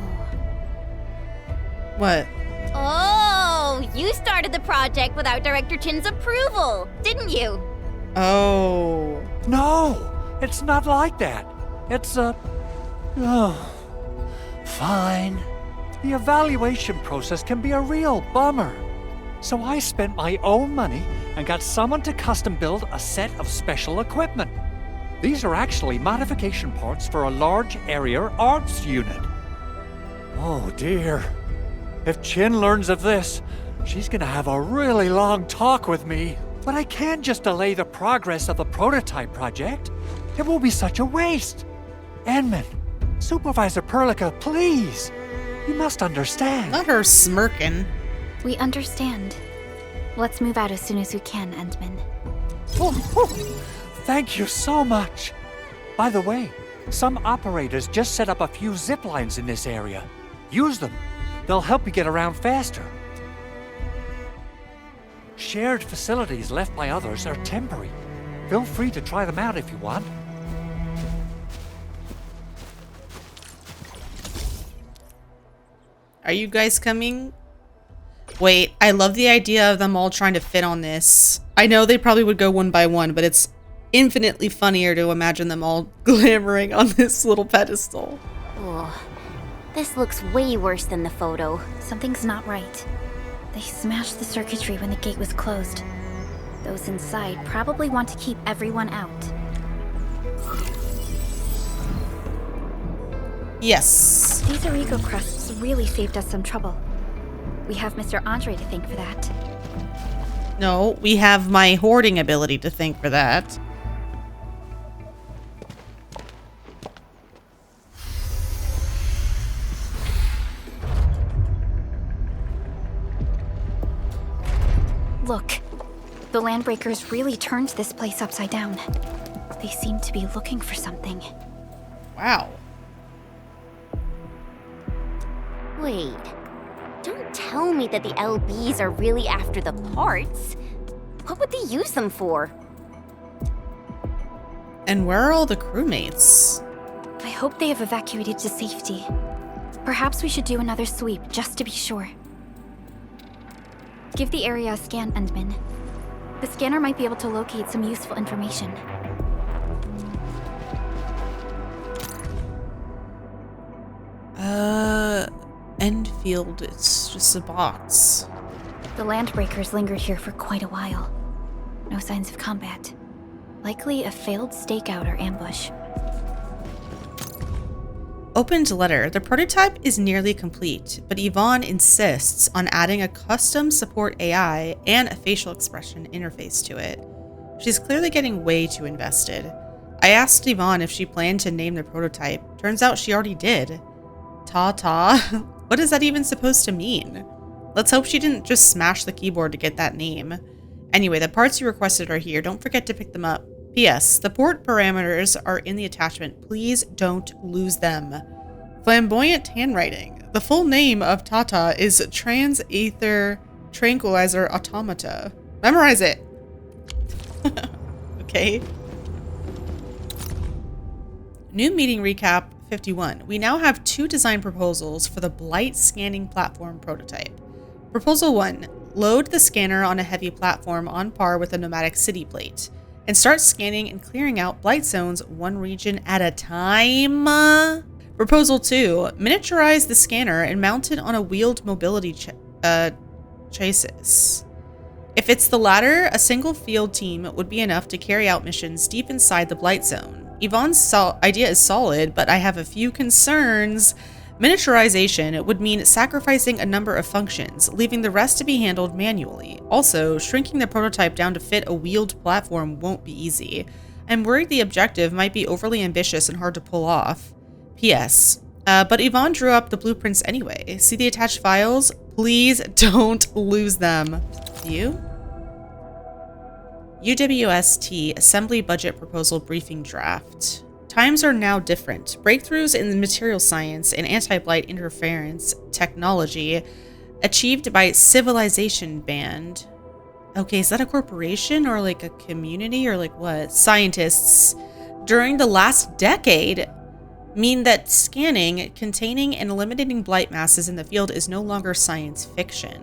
What? Oh, you started the project without Director Chin's approval, didn't you? Oh. No, it's not like that. It's fine. The evaluation process can be a real bummer. So I spent my own money and got someone to custom build a set of special equipment. These are actually modification parts for a large area arts unit. Oh dear. If Chin learns of this, she's gonna have a really long talk with me. But I can't just delay the progress of the prototype project. It will be such a waste. Enman, Supervisor Perlica, please. You must understand. Not her smirking. We understand. Let's move out as soon as we can, Endman. Thank you so much. By the way, some operators just set up a few zip lines in this area. Use them. They'll help you get around faster. Shared facilities left by others are temporary. Feel free to try them out if you want. Are you guys coming? Wait, I love the idea of them all trying to fit on this. I know they probably would go one by one, but it's infinitely funnier to imagine them all glamoring on this little pedestal. Oh, this looks way worse than the photo. Something's not right. They smashed the circuitry when the gate was closed. Those inside probably want to keep everyone out. Yes. These Origo crusts really saved us some trouble. We have Mr. Andre to thank for that. No, we have my hoarding ability to thank for that. Look, the Landbreakers really turned this place upside down. They seem to be looking for something. Wow. Wait, don't tell me that the LBs are really after the parts. What would they use them for? And where are all the crewmates? I hope they have evacuated to safety. Perhaps we should do another sweep just to be sure. Give the area a scan, Endman. The scanner might be able to locate some useful information. Endfield, it's just a box. The Landbreakers lingered here for quite a while. No signs of combat. Likely a failed stakeout or ambush. Opened letter. The prototype is nearly complete, but Yvonne insists on adding a custom support AI and a facial expression interface to it. She's clearly getting way too invested. I asked Yvonne if she planned to name the prototype. Turns out she already did. Ta-ta. What is that even supposed to mean? Let's hope she didn't just smash the keyboard to get that name. Anyway, the parts you requested are here. Don't forget to pick them up. P.S. The port parameters are in the attachment. Please don't lose them. Flamboyant handwriting. The full name of Tata is Trans-Aether Tranquilizer Automata. Memorize it. Okay. New meeting recap 51. We now have 2 design proposals for the Blight scanning platform prototype. Proposal 1. Load the scanner on a heavy platform on par with a nomadic city plate and start scanning and clearing out blight zones one region at a time. Proposal 2. Miniaturize the scanner and mount it on a wheeled mobility chassis. If it's the latter, a single field team would be enough to carry out missions deep inside the blight zone. Yvonne's idea is solid, but I have a few concerns. Miniaturization would mean sacrificing a number of functions, leaving the rest to be handled manually. Also, shrinking the prototype down to fit a wheeled platform won't be easy. I'm worried the objective might be overly ambitious and hard to pull off. P.S. But Yvonne drew up the blueprints anyway. See the attached files? Please don't lose them. View? UWST Assembly Budget Proposal Briefing Draft. Times are now different. Breakthroughs in the material science and anti-blight interference technology achieved by Civilization Band. Okay, is that a corporation or like a community or like what? Scientists during the last decade mean that scanning, containing, and eliminating blight masses in the field is no longer science fiction.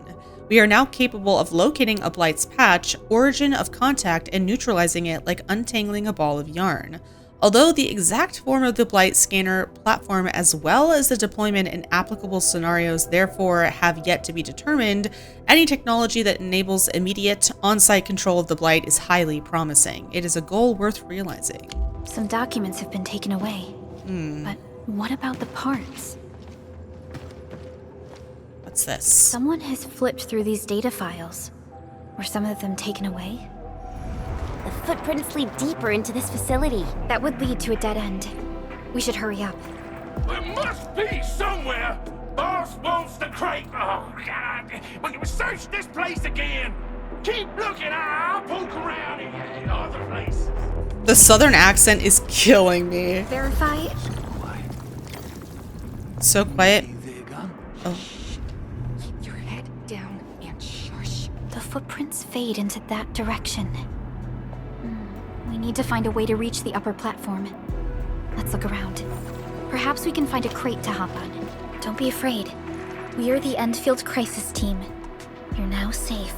We are now capable of locating a blight's patch, origin of contact, and neutralizing it like untangling a ball of yarn. Although the exact form of the blight scanner platform as well as the deployment and applicable scenarios therefore have yet to be determined, any technology that enables immediate on-site control of the blight is highly promising. It is a goal worth realizing. Some documents have been taken away. But what about the parts? What's this? Someone has flipped through these data files. Were some of them taken away? The footprints lead deeper into this facility. That would lead to a dead end. We should hurry up. There must be somewhere. Boss wants the crate. Oh, God. When you search this place again, keep looking. I'll poke around in other places. The southern accent is killing me. Verify. So quiet. Oh. Keep your head down and shush. The footprints fade into that direction. We need to find a way to reach the upper platform. Let's look around. Perhaps we can find a crate to hop on. Don't be afraid. We are the Endfield crisis team. You're now safe.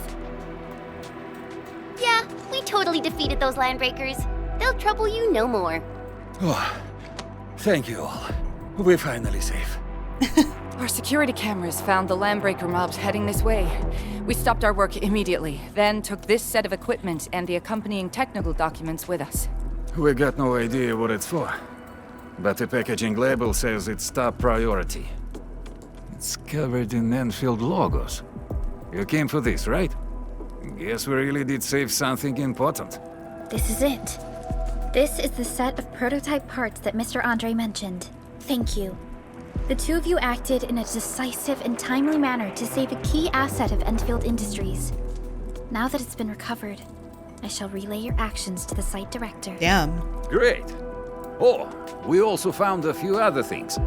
Yeah, we totally defeated those Landbreakers. They'll trouble you no more. Oh, thank you all. We're finally safe. Our security cameras found the landbreaker mobs heading this way. We stopped our work immediately, then took this set of equipment and the accompanying technical documents with us. We got no idea what it's for. But the packaging label says it's top priority. It's covered in Enfield logos. You came for this, right? Guess we really did save something important. This is it. This is the set of prototype parts that Mr. Andre mentioned. Thank you. The two of you acted in a decisive and timely manner to save a key asset of Endfield Industries. Now that it's been recovered, I shall relay your actions to the site director. Damn. Great. Oh, we also found a few other things.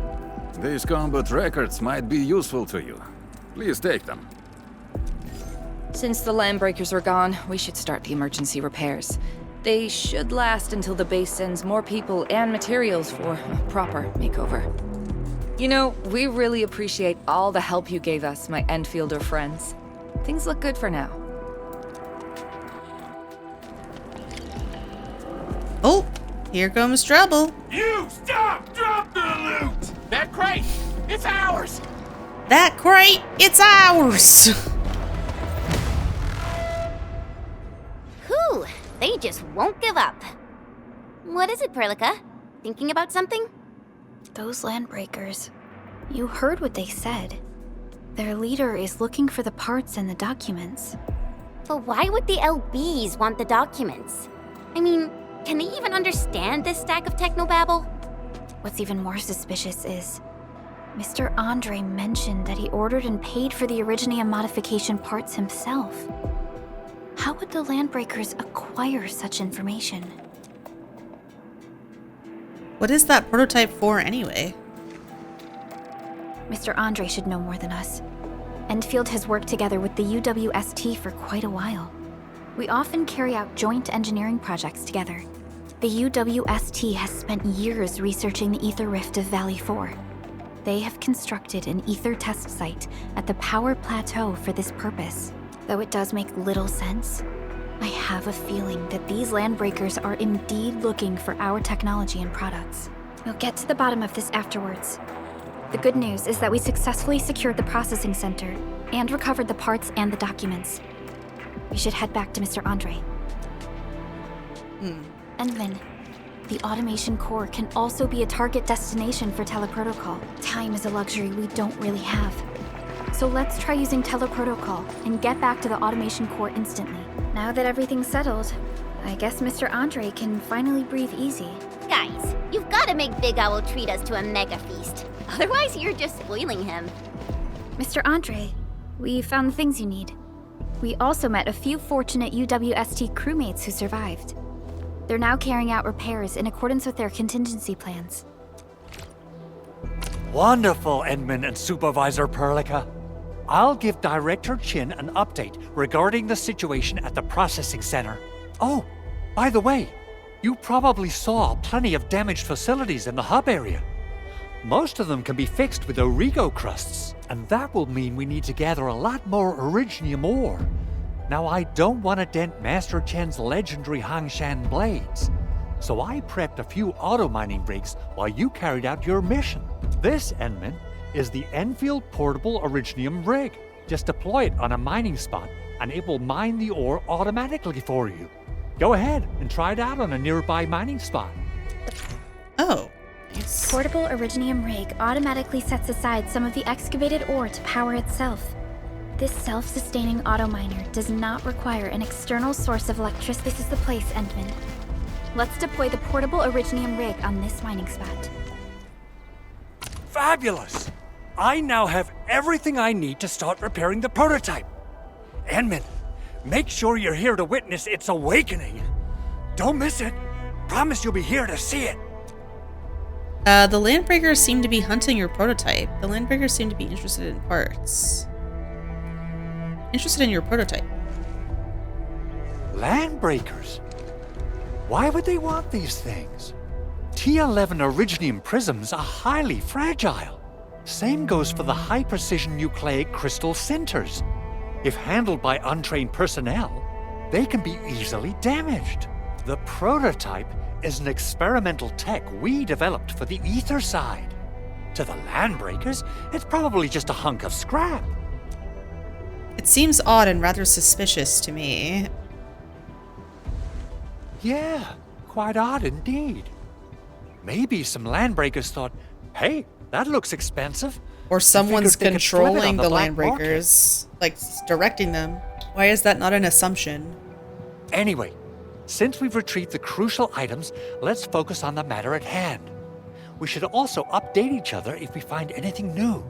These combat records might be useful to you. Please take them. Since the landbreakers are gone, we should start the emergency repairs. They should last until the base sends more people and materials for a proper makeover. You know, we really appreciate all the help you gave us, my Enfielder friends. Things look good for now. Oh, here comes trouble. You stop! Drop the loot! That crate! It's ours! That crate, it's ours! Whew, they just won't give up. What is it, Perlica? Thinking about something? Those landbreakers. You heard what they said. Their leader is looking for the parts and the documents. But why would the LBs want the documents? I mean, can they even understand this stack of technobabble? What's even more suspicious is Mr. Andre mentioned that he ordered and paid for the Originium modification parts himself. How would the landbreakers acquire such information? What is that prototype for anyway? Mr. Andre should know more than us. Endfield has worked together with the UWST for quite a while. We often carry out joint engineering projects together. The UWST has spent years researching the ether rift of Valley 4. They have constructed an ether test site at the power plateau for this purpose. Though it does make little sense, I have a feeling that these landbreakers are indeed looking for our technology and products. We'll get to the bottom of this afterwards. The good news is that we successfully secured the processing center and recovered the parts and the documents. We should head back to Mr. Andre. Endman, the automation core can also be a target destination for teleprotocol. Time is a luxury we don't really have. So let's try using teleprotocol and get back to the automation core instantly. Now that everything's settled, I guess Mr. Andre can finally breathe easy. Guys, you've got to make Big Owl treat us to a mega feast. Otherwise, you're just spoiling him. Mr. Andre, we found the things you need. We also met a few fortunate UWST crewmates who survived. They're now carrying out repairs in accordance with their contingency plans. Wonderful, Edmund and Supervisor Perlica. I'll give Director Chin an update regarding the situation at the processing center. Oh, by the way, you probably saw plenty of damaged facilities in the hub area. Most of them can be fixed with Origo crusts, and that will mean we need to gather a lot more Originium ore. Now, I don't want to dent Master Chen's legendary Hangshan blades, so I prepped a few auto-mining rigs while you carried out your mission. This, Enman, is the Enfield Portable Originium rig. Just deploy it on a mining spot, and it will mine the ore automatically for you. Go ahead and try it out on a nearby mining spot. Oh. Portable Originium rig automatically sets aside some of the excavated ore to power itself. This self-sustaining auto-miner does not require an external source of electricity. This is the place, Endman. Let's deploy the portable Originium rig on this mining spot. Fabulous! I now have everything I need to start repairing the prototype. Endman, make sure you're here to witness its awakening. Don't miss it. Promise you'll be here to see it. The Landbreakers seem to be hunting your prototype. The Landbreakers seem to be interested in parts. Interested in your prototype. Landbreakers? Why would they want these things? T11 Originium prisms are highly fragile. Same goes for the high-precision nucleic crystal centers. If handled by untrained personnel, they can be easily damaged. The prototype is an experimental tech we developed for the ether side. To the landbreakers, it's probably just a hunk of scrap. It seems odd and rather suspicious to me. Yeah, quite odd indeed. Maybe some landbreakers thought, hey, that looks expensive. Or someone's Figured they could flip it on controlling the black landbreakers, like directing them. Why is that not an assumption? Anyway, since we've retrieved the crucial items, let's focus on the matter at hand. We should also update each other if we find anything new.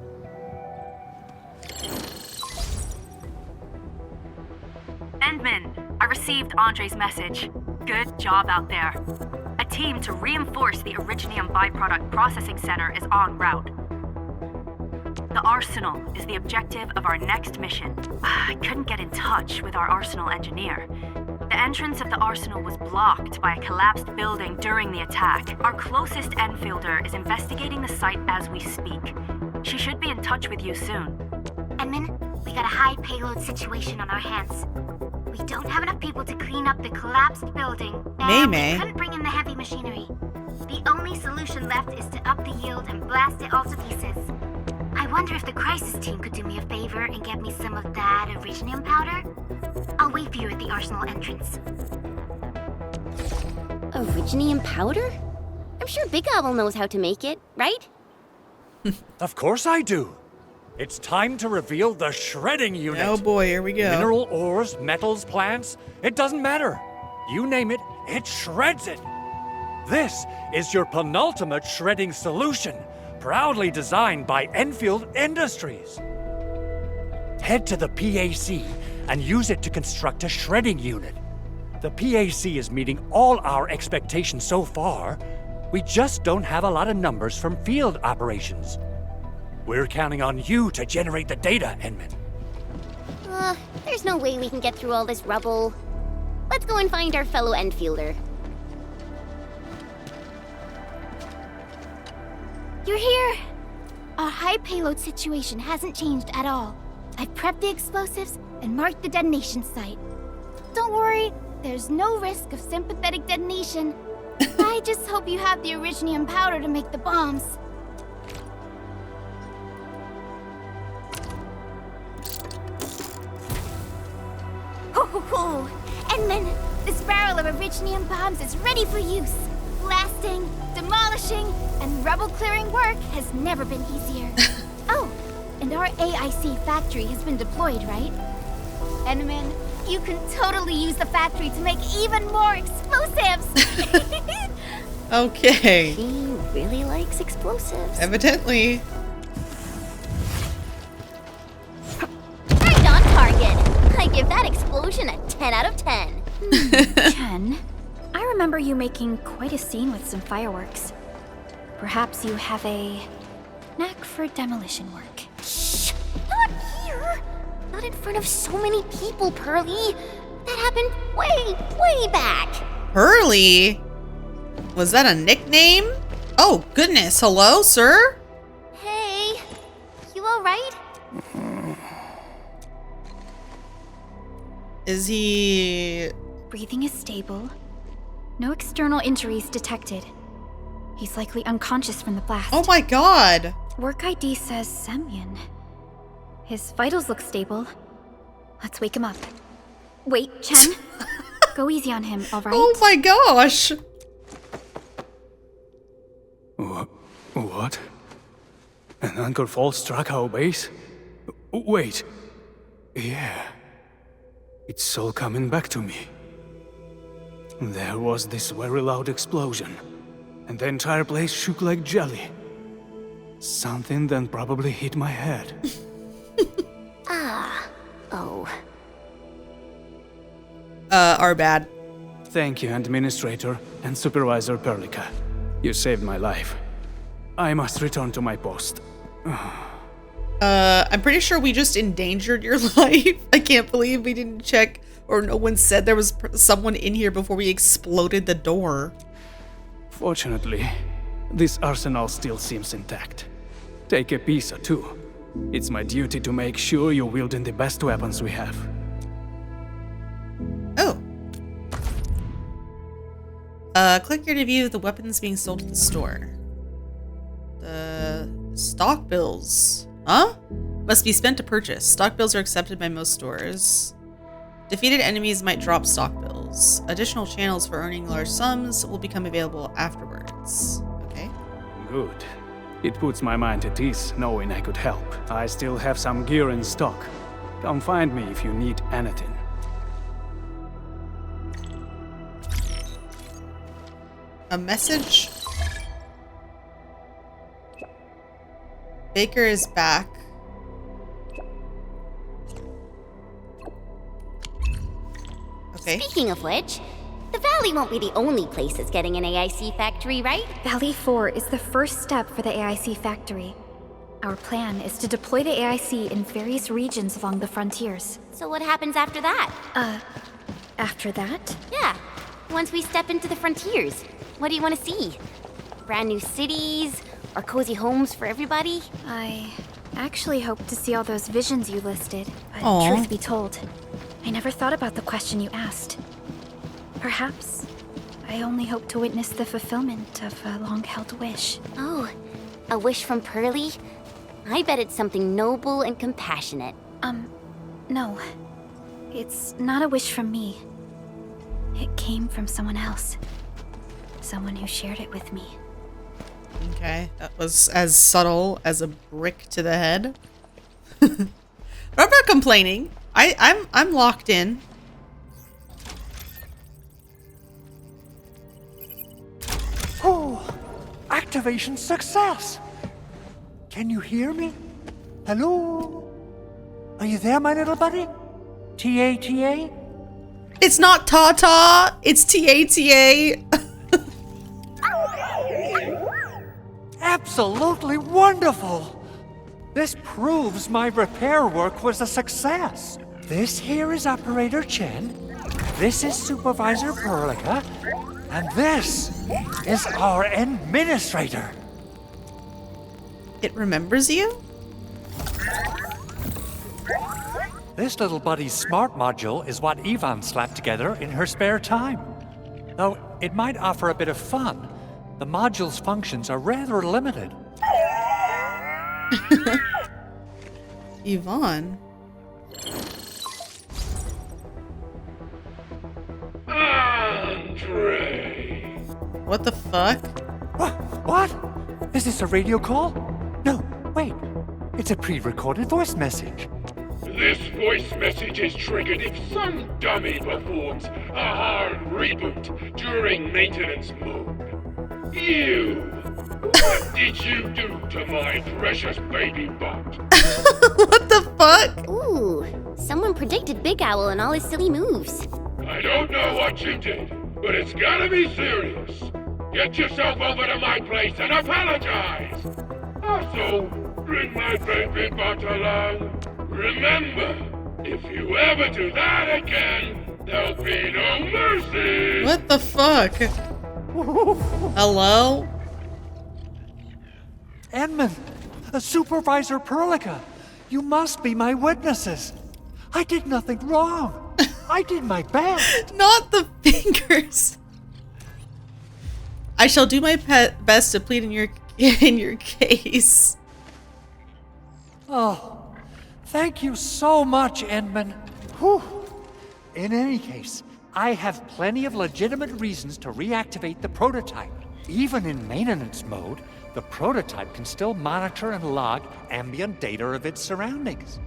Endman, I received Andre's message. Good job out there. A team to reinforce the Originium byproduct processing center is en route. The Arsenal is the objective of our next mission. I couldn't get in touch with our Arsenal engineer. The entrance of the Arsenal was blocked by a collapsed building during the attack. Our closest Enfielder is investigating the site as we speak. She should be in touch with you soon. Edmund, we got a high payload situation on our hands. We don't have enough people to clean up the collapsed building, and we couldn't bring in the heavy machinery. The only solution left is to up the yield and blast it all to pieces. I wonder if the crisis team could do me a favor and get me some of that Originium powder? I'll wait for you at the Arsenal entrance. Originium powder? I'm sure Big Owl knows how to make it, right? Of course I do. It's time to reveal the shredding unit. Oh boy, here we go. Mineral ores, metals, plants, it doesn't matter. You name it, it shreds it. This is your penultimate shredding solution, proudly designed by Enfield Industries. Head to the PAC and use it to construct a shredding unit. The PAC is meeting all our expectations so far. We just don't have a lot of numbers from field operations. We're counting on you to generate the data, Enman. There's no way we can get through all this rubble. Let's go and find our fellow Enfielder. You're here! Our high payload situation hasn't changed at all. I've prepped the explosives and marked the detonation site. Don't worry, there's no risk of sympathetic detonation. I just hope you have the Originium powder to make the bombs. Ho! Edmund, this barrel of Originium bombs is ready for use. Blasting, demolishing, and rubble-clearing work has never been easier. Oh, and our AIC Factory has been deployed, right? Edmund, you can totally use the factory to make even more explosives! Okay. She really likes explosives. Evidently. Right on target! I give that explosion a 10 out of 10. 10? I remember you making quite a scene with some fireworks. Perhaps you have a knack for demolition work. Shh! Not here! Not in front of so many people, Pearly. That happened way back. Pearly? Was that a nickname? Oh, goodness. Hello, sir? Hey, you alright? Is he... Breathing is stable. No external injuries detected. He's likely unconscious from the blast. Oh my god! Work ID says Semyon. His vitals look stable. Let's wake him up. Wait, Chen. Go easy on him, alright? Oh my gosh! What? An anchor fall struck our base? Wait. Yeah. It's all coming back to me. There was this very loud explosion, and the entire place shook like jelly. Something then probably hit my head. Oh. Our bad. Thank you, Administrator and Supervisor Perlica. You saved my life. I must return to my post. I'm pretty sure we just endangered your life. I can't believe we didn't check, or no one said there was someone in here before we exploded the door. Fortunately, this arsenal still seems intact. Take a piece or two. It's my duty to make sure you're wielding the best weapons we have. Oh. Click here to view the weapons being sold at the store. The stock bills. Huh? Must be spent to purchase. Stock bills are accepted by most stores. Defeated enemies might drop stock bills. Additional channels for earning large sums will become available afterwards. Okay. Good. It puts my mind at ease knowing I could help. I still have some gear in stock. Come find me if you need anything. A message? Baker is back. Okay. Speaking of which, the Valley won't be the only place that's getting an AIC Factory, right? Valley 4 is the first step for the AIC Factory. Our plan is to deploy the AIC in various regions along the frontiers. So what happens after that? After that? Yeah. Once we step into the frontiers, what do you want to see? Brand new cities? Or cozy homes for everybody? I actually hope to see all those visions you listed. But Aww. truth be told, I never thought about the question you asked. Perhaps I only hope to witness the fulfillment of a long-held wish. Oh, a wish from Pearly? I bet it's something noble and compassionate. No. It's not a wish from me. It came from someone else. Someone who shared it with me. Okay, that was as subtle as a brick to the head. But I'm not complaining. I'm locked in. Oh, activation success! Can you hear me? Hello? Are you there, my little buddy? T-A-T-A? It's not Ta-Ta, it's T-A-T-A. Absolutely wonderful! This proves my repair work was a success. This here is Operator Chen, this is Supervisor Perlica, and this is our Administrator. It remembers you? This little buddy's smart module is what Yvonne slapped together in her spare time. Though it might offer a bit of fun, the module's functions are rather limited. Yvonne? Andre! What the fuck? What? Is this a radio call? No, wait. It's a pre-recorded voice message. This voice message is triggered if some dummy performs a hard reboot during maintenance mode. You! What did you do to my precious baby bot? What the fuck? Ooh, someone predicted Big Owl and all his silly moves. I don't know what you did, but it's gotta be serious. Get yourself over to my place and apologize! Also, bring my baby bot along. Remember, if you ever do that again, there'll be no mercy! What the fuck? Hello? Edmund, Supervisor Perlica, you must be my witnesses. I did nothing wrong. I did my best. Not the fingers. I shall do my best to plead in your case. Oh, thank you so much, Edmund. Whew. In any case, I have plenty of legitimate reasons to reactivate the prototype. Even in maintenance mode, the prototype can still monitor and log ambient data of its surroundings.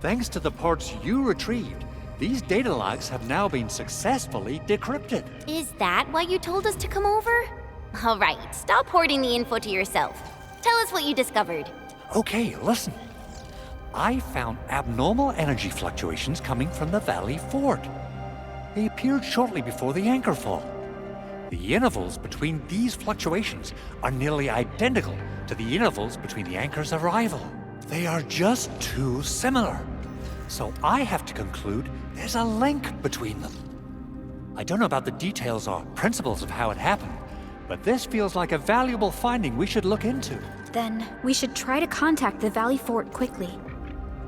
Thanks to the parts you retrieved, these data logs have now been successfully decrypted. Is that why you told us to come over? All right, stop hoarding the info to yourself. Tell us what you discovered. Okay, listen. I found abnormal energy fluctuations coming from the Valley Fort. They appeared shortly before the anchor fall. The intervals between these fluctuations are nearly identical to the intervals between the anchor's arrival. They are just too similar. So I have to conclude there's a link between them. I don't know about the details or principles of how it happened, but this feels like a valuable finding we should look into. Then we should try to contact the Valley Fort quickly.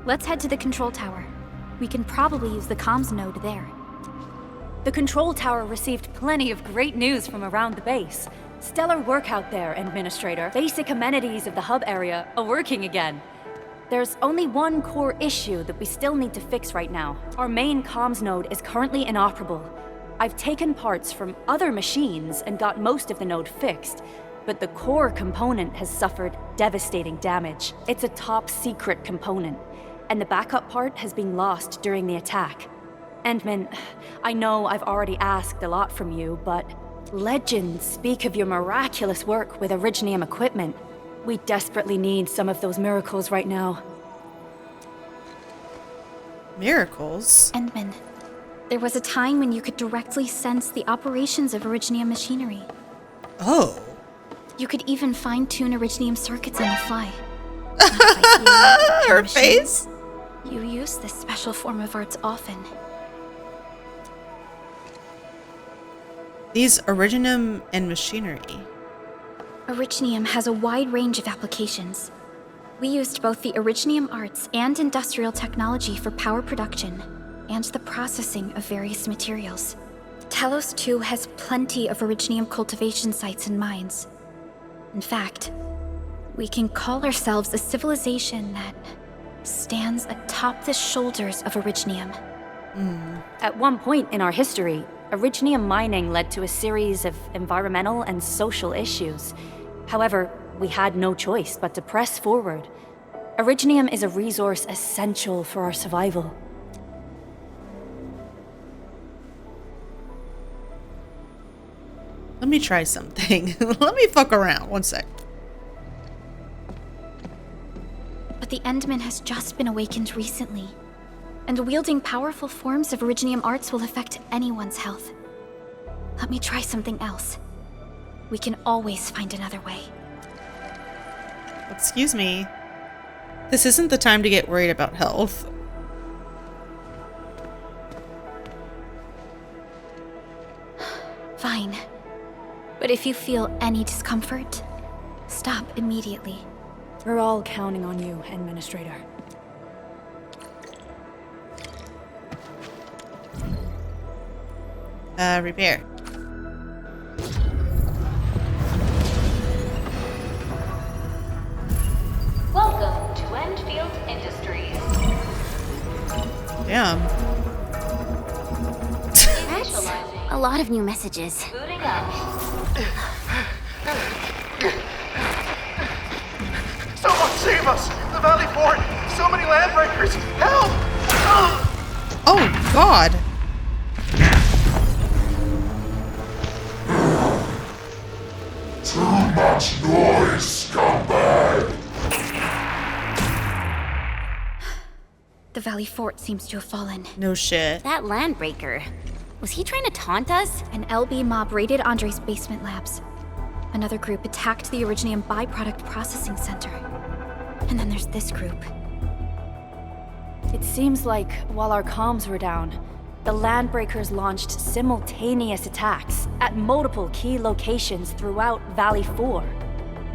Let's head to the control tower. We can probably use the comms node there. The control tower received plenty of great news from around the base. Stellar work out there, Administrator. Basic amenities of the hub area are working again. There's only one core issue that we still need to fix right now. Our main comms node is currently inoperable. I've taken parts from other machines and got most of the node fixed, but the core component has suffered devastating damage. It's a top secret component, and the backup part has been lost during the attack. Endman, I know I've already asked a lot from you, but legends speak of your miraculous work with Originium equipment. We desperately need some of those miracles right now. Miracles? Endman, there was a time when you could directly sense the operations of Originium machinery. Oh. You could even fine-tune Originium circuits on the fly. Her face? You use this special form of arts often. These Originium and machinery. Originium has a wide range of applications. We used both the Originium arts and industrial technology for power production and the processing of various materials. Telos 2 has plenty of Originium cultivation sites and mines. In fact, we can call ourselves a civilization that stands atop the shoulders of Originium. At one point in our history, Originium mining led to a series of environmental and social issues. However, we had no choice but to press forward. Originium is a resource essential for our survival. Let me try something. Let me fuck around. One sec. But the Endman has just been awakened recently, and wielding powerful forms of Originium arts will affect anyone's health. Let me try something else. We can always find another way. Excuse me. This isn't the time to get worried about health. Fine. But if you feel any discomfort, stop immediately. We're all counting on you, Administrator. Repair. Welcome to Endfield Industries. Damn. That's a lot of new messages. Booting up. Someone save us! The Valley Fort! So many landbreakers! Help! Oh, God. Too much noise, scumbag! The Valley Fort seems to have fallen. No shit. That landbreaker. Was he trying to taunt us? An LB mob raided Andre's basement labs. Another group attacked the Originium byproduct processing center. And then there's this group. It seems like while our comms were down, the Landbreakers launched simultaneous attacks at multiple key locations throughout Valley 4.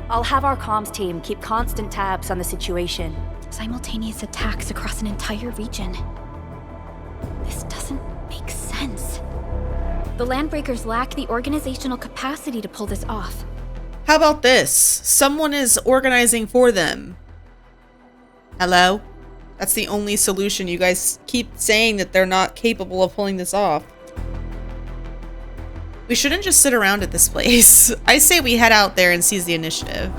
I'll have our comms team keep constant tabs on the situation. Simultaneous attacks across an entire region. This doesn't make sense. The Landbreakers lack the organizational capacity to pull this off. How about this? Someone is organizing for them. Hello? That's the only solution. You guys keep saying that they're not capable of pulling this off. We shouldn't just sit around at this place. I say we head out there and seize the initiative.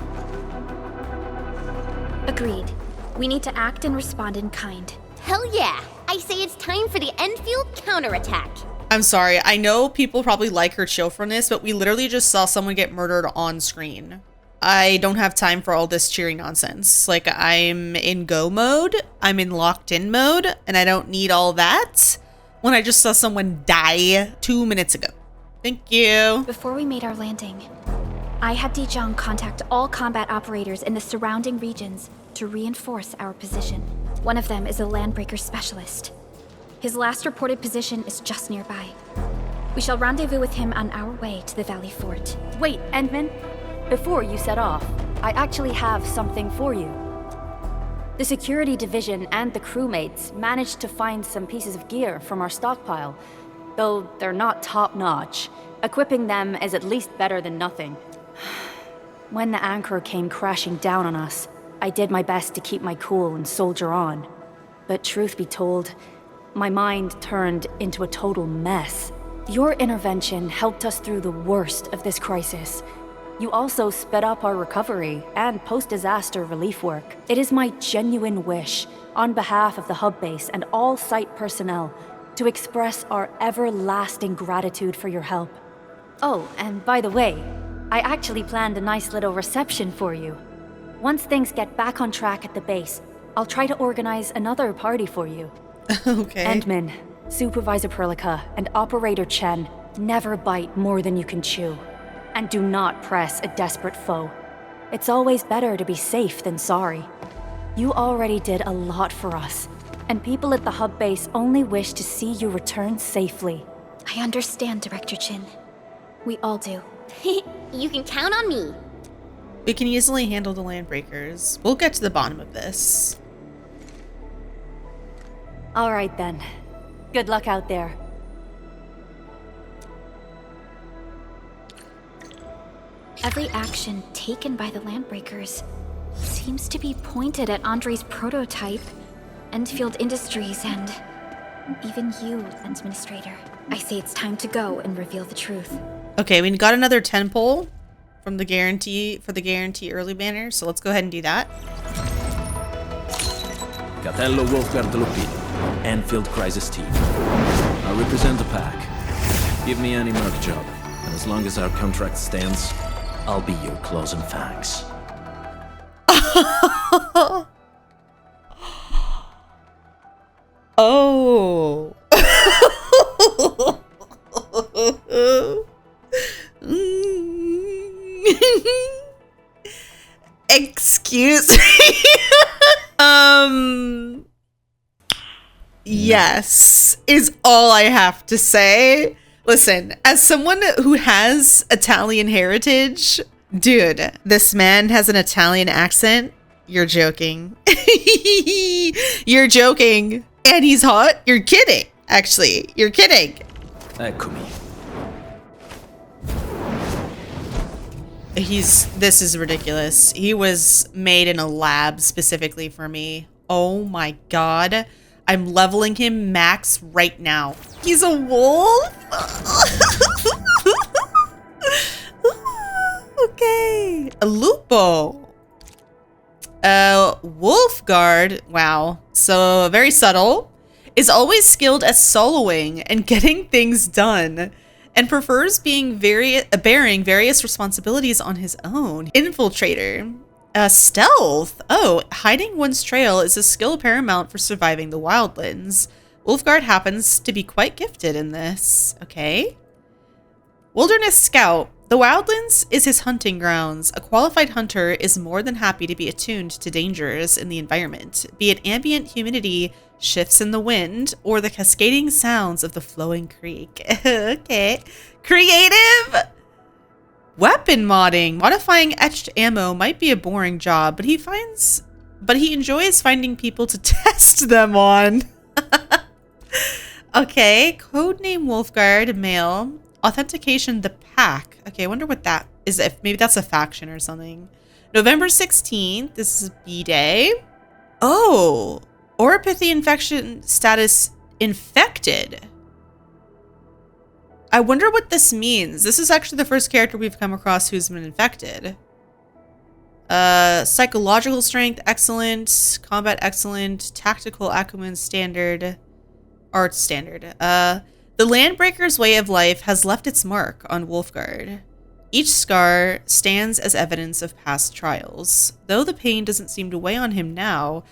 Agreed. We need to act and respond in kind. Hell yeah! I say it's time for the Endfield counterattack. I'm sorry. I know people probably like her cheerfulness, but we literally just saw someone get murdered on screen. I don't have time for all this cheering nonsense. Like, I'm in go mode, I'm in locked in mode, and I don't need all that when I just saw someone die 2 minutes ago. Thank you. Before we made our landing, I had Dijong contact all combat operators in the surrounding regions to reinforce our position. One of them is a Landbreaker specialist. His last reported position is just nearby. We shall rendezvous with him on our way to the Valley Fort. Wait, Endman. Before you set off, I actually have something for you. The security division and the crewmates managed to find some pieces of gear from our stockpile. though they're not top-notch. Equipping them is at least better than nothing. When the anchor came crashing down on us, I did my best to keep my cool and soldier on. But truth be told, my mind turned into a total mess. Your intervention helped us through the worst of this crisis. You also sped up our recovery and post-disaster relief work. It is my genuine wish, on behalf of the hub base and all site personnel, to express our everlasting gratitude for your help. Oh, and by the way, I actually planned a nice little reception for you. Once things get back on track at the base, I'll try to organize another party for you. Okay. Endman, Supervisor Perlica, and Operator Chen never bite more than you can chew. And do not press a desperate foe. It's always better to be safe than sorry. You already did a lot for us, and people at the hub base only wish to see you return safely. I understand, Director Chin. We all do. You can count on me. We can easily handle the landbreakers. We'll get to the bottom of this. All right then. Good luck out there. Every action taken by the Landbreakers seems to be pointed at Andre's prototype, Endfield Industries, and even you, Administrator. I say it's time to go and reveal the truth. Okay, we got another 10 pull from the guarantee early banner, so let's go ahead and do that. Catello wulfgard Lupino, Endfield Crisis Team. I represent the pack. Give me any merc job, and as long as our contract stands, I'll be your closing thanks. Oh. Excuse me. Yes, is all I have to say. Listen, as someone who has Italian heritage, dude, this man has an Italian accent. You're joking. You're joking. And he's hot? You're kidding. Actually, you're kidding. Eccomi. This is ridiculous. He was made in a lab specifically for me. Oh my god. I'm leveling him max right now. He's a wolf? Okay. A lupo. Wulfgard. Wow. So very subtle. Is always skilled at soloing and getting things done. And prefers bearing various responsibilities on his own. Infiltrator. Stealth. Oh, hiding one's trail is a skill paramount for surviving the wildlands. Wulfgard happens to be quite gifted in this. Okay. Wilderness Scout. The wildlands is his hunting grounds. A qualified hunter is more than happy to be attuned to dangers in the environment, be it ambient humidity, shifts in the wind, or the cascading sounds of the flowing creek. Okay. Creative! Weapon modding. Modifying etched ammo might be a boring job, but he enjoys finding people to test them on. Okay. Codename Wulfgard, male. Authentication the pack. Okay, I wonder what that is. If maybe that's a faction or something. November 16th. This is B-Day. Oh. Oropathy infection status infected. I wonder what this means. This is actually the first character we've come across who's been infected. Psychological strength, excellent. Combat, excellent. Tactical acumen, standard. Art, standard. The Landbreaker's way of life has left its mark on Wulfgard. Each scar stands as evidence of past trials. Though the pain doesn't seem to weigh on him now,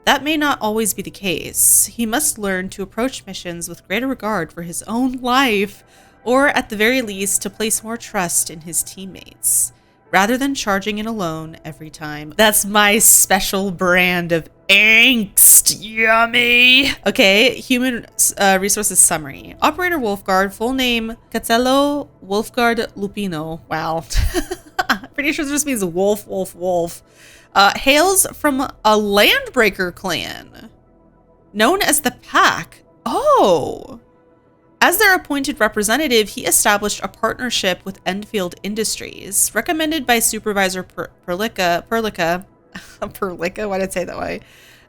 that may not always be the case. He must learn to approach missions with greater regard for his own life, or at the very least to place more trust in his teammates, rather than charging in alone every time. That's my special brand of angst. Yummy. Okay, human resources summary. Operator Wulfgard, full name Catello Wulfgard Lupino. Wow. Pretty sure this means wolf, wolf, wolf. Hails from a Landbreaker clan known as the Pack. Oh. As their appointed representative, he established a partnership with Endfield Industries, recommended by Supervisor Perlica. Why did I say it that way?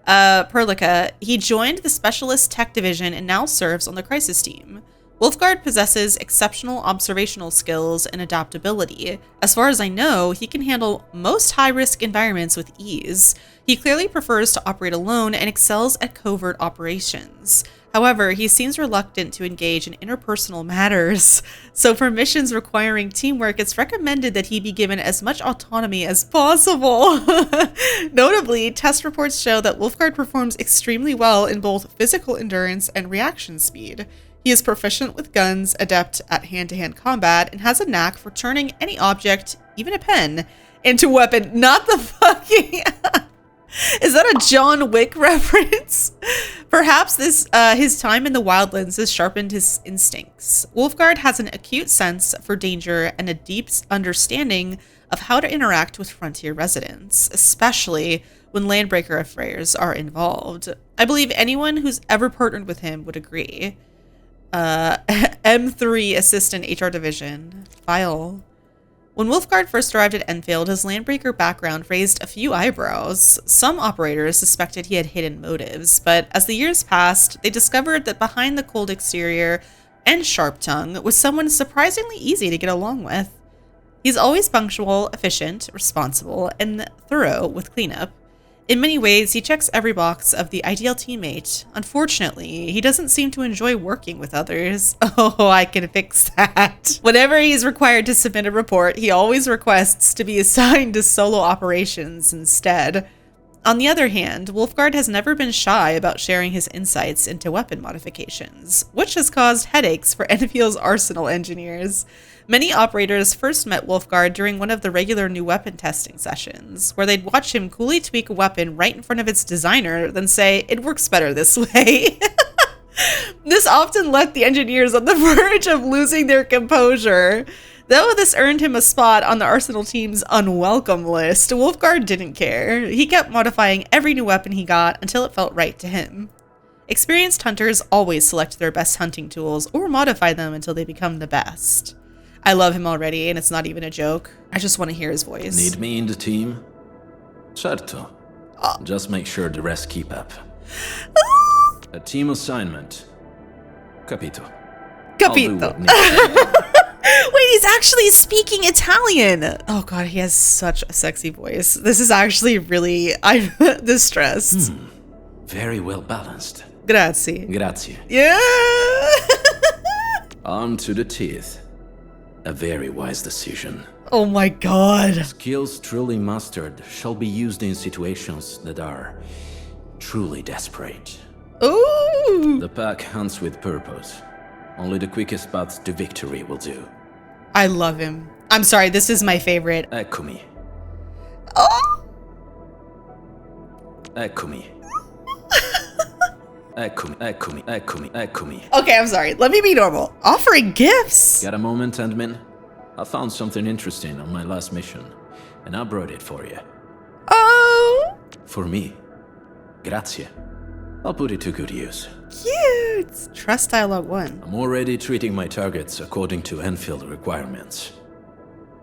Perlica. He joined the Specialist Tech Division and now serves on the Crisis Team. wulfgard possesses exceptional observational skills and adaptability. As far as I know, he can handle most high-risk environments with ease. He clearly prefers to operate alone and excels at covert operations. However, he seems reluctant to engage in interpersonal matters, so for missions requiring teamwork, it's recommended that he be given as much autonomy as possible. Notably, test reports show that wulfgard performs extremely well in both physical endurance and reaction speed. He is proficient with guns, adept at hand-to-hand combat, and has a knack for turning any object, even a pen, into a weapon. Not the fucking... Is that a John Wick reference? Perhaps his time in the Wildlands has sharpened his instincts. wulfgard has an acute sense for danger and a deep understanding of how to interact with frontier residents, especially when landbreaker affairs are involved. I believe anyone who's ever partnered with him would agree. M3 Assistant HR Division. File. When wulfgard first arrived at Endfield, his landbreaker background raised a few eyebrows. Some operators suspected he had hidden motives, but as the years passed, they discovered that behind the cold exterior and sharp tongue was someone surprisingly easy to get along with. He's always punctual, efficient, responsible, and thorough with cleanup. In many ways, he checks every box of the ideal teammate. Unfortunately, he doesn't seem to enjoy working with others. Oh, I can fix that. Whenever he's required to submit a report, he always requests to be assigned to solo operations instead. On the other hand, wulfgard has never been shy about sharing his insights into weapon modifications, which has caused headaches for Enfield's arsenal engineers. Many operators first met wulfgard during one of the regular new weapon testing sessions, where they'd watch him coolly tweak a weapon right in front of its designer, then say, "It works better this way." This often left the engineers on the verge of losing their composure. Though this earned him a spot on the Arsenal team's unwelcome list, wulfgard didn't care. He kept modifying every new weapon he got until it felt right to him. Experienced hunters always select their best hunting tools or modify them until they become the best. I love him already, and it's not even a joke. I just want to hear his voice. Need me in the team? Certo. Just make sure the rest keep up. A team assignment. Capito. Capito. Wait, he's actually speaking Italian. Oh god, he has such a sexy voice. This is actually really... I'm distressed. Very well balanced. Grazie. Grazie. Yeah! Armed to the teeth. A very wise decision. Oh my god. Skills truly mastered shall be used in situations that are truly desperate. Ooh! The pack hunts with purpose. Only the quickest path to victory will do. I love him. I'm sorry, this is my favorite. Eccomi. Oh! Eccomi. Eccomi. Okay, I'm sorry. Let me be normal. Offering gifts? Got a moment, Endmin? I found something interesting on my last mission, and I brought it for you. Oh! For me. Grazie. I'll put it to good use. Cute! Trust Dialogue 1. I'm already treating my targets according to Enfield requirements.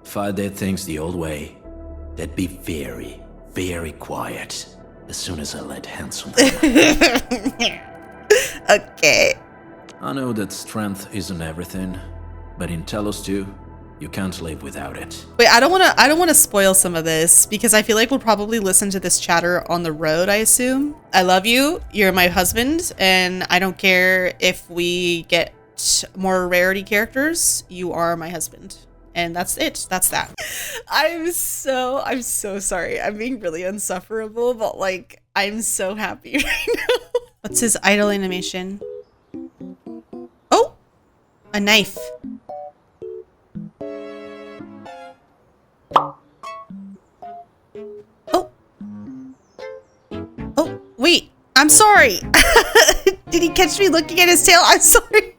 If I did things the old way, they'd be very, very quiet as soon as I laid hands on them. Okay. I know that strength isn't everything, but in Telos 2, you can't live without it. Wait, I don't want to spoil some of this because I feel like we'll probably listen to this chatter on the road, I assume. I love you. You're my husband, and I don't care if we get more rarity characters. You are my husband. And that's it. That's that. I'm so sorry. I'm being really insufferable, but like I'm so happy right now. What's his idle animation? Oh, a knife. Oh, wait. I'm sorry. Did he catch me looking at his tail? I'm sorry.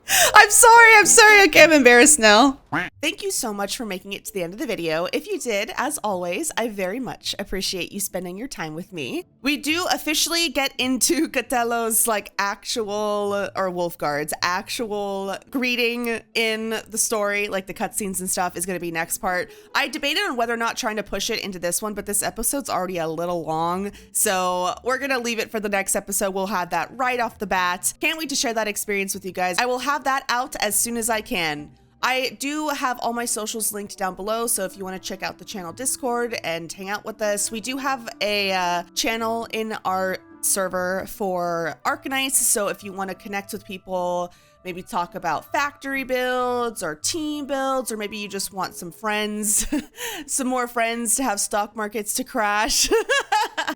Okay, I'm embarrassed now. Thank you so much for making it to the end of the video. If you did, as always, I very much appreciate you spending your time with me. We do officially get into Catello's like actual, or wulfgard's actual greeting in the story, like the cutscenes and stuff is going to be next part. I debated on whether or not trying to push it into this one, but this episode's already a little long, so we're going to leave it for the next episode. We'll have that right off the bat. Can't wait to share that experience with you guys. I will have that out as soon as I can. I do have all my socials linked down below, so if you want to check out the channel Discord and hang out with us, we do have a channel in our server for Arknights, so if you want to connect with people, maybe talk about factory builds or team builds, or maybe you just want some friends, some more friends to have stock markets to crash,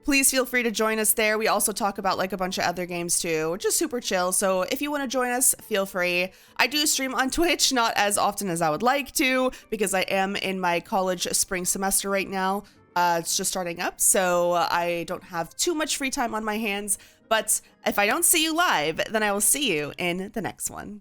please feel free to join us there. We also talk about like a bunch of other games too, which is super chill. So if you want to join us, feel free. I do stream on Twitch, not as often as I would like to, because I am in my college spring semester right now. It's just starting up, so I don't have too much free time on my hands. But if I don't see you live, then I will see you in the next one.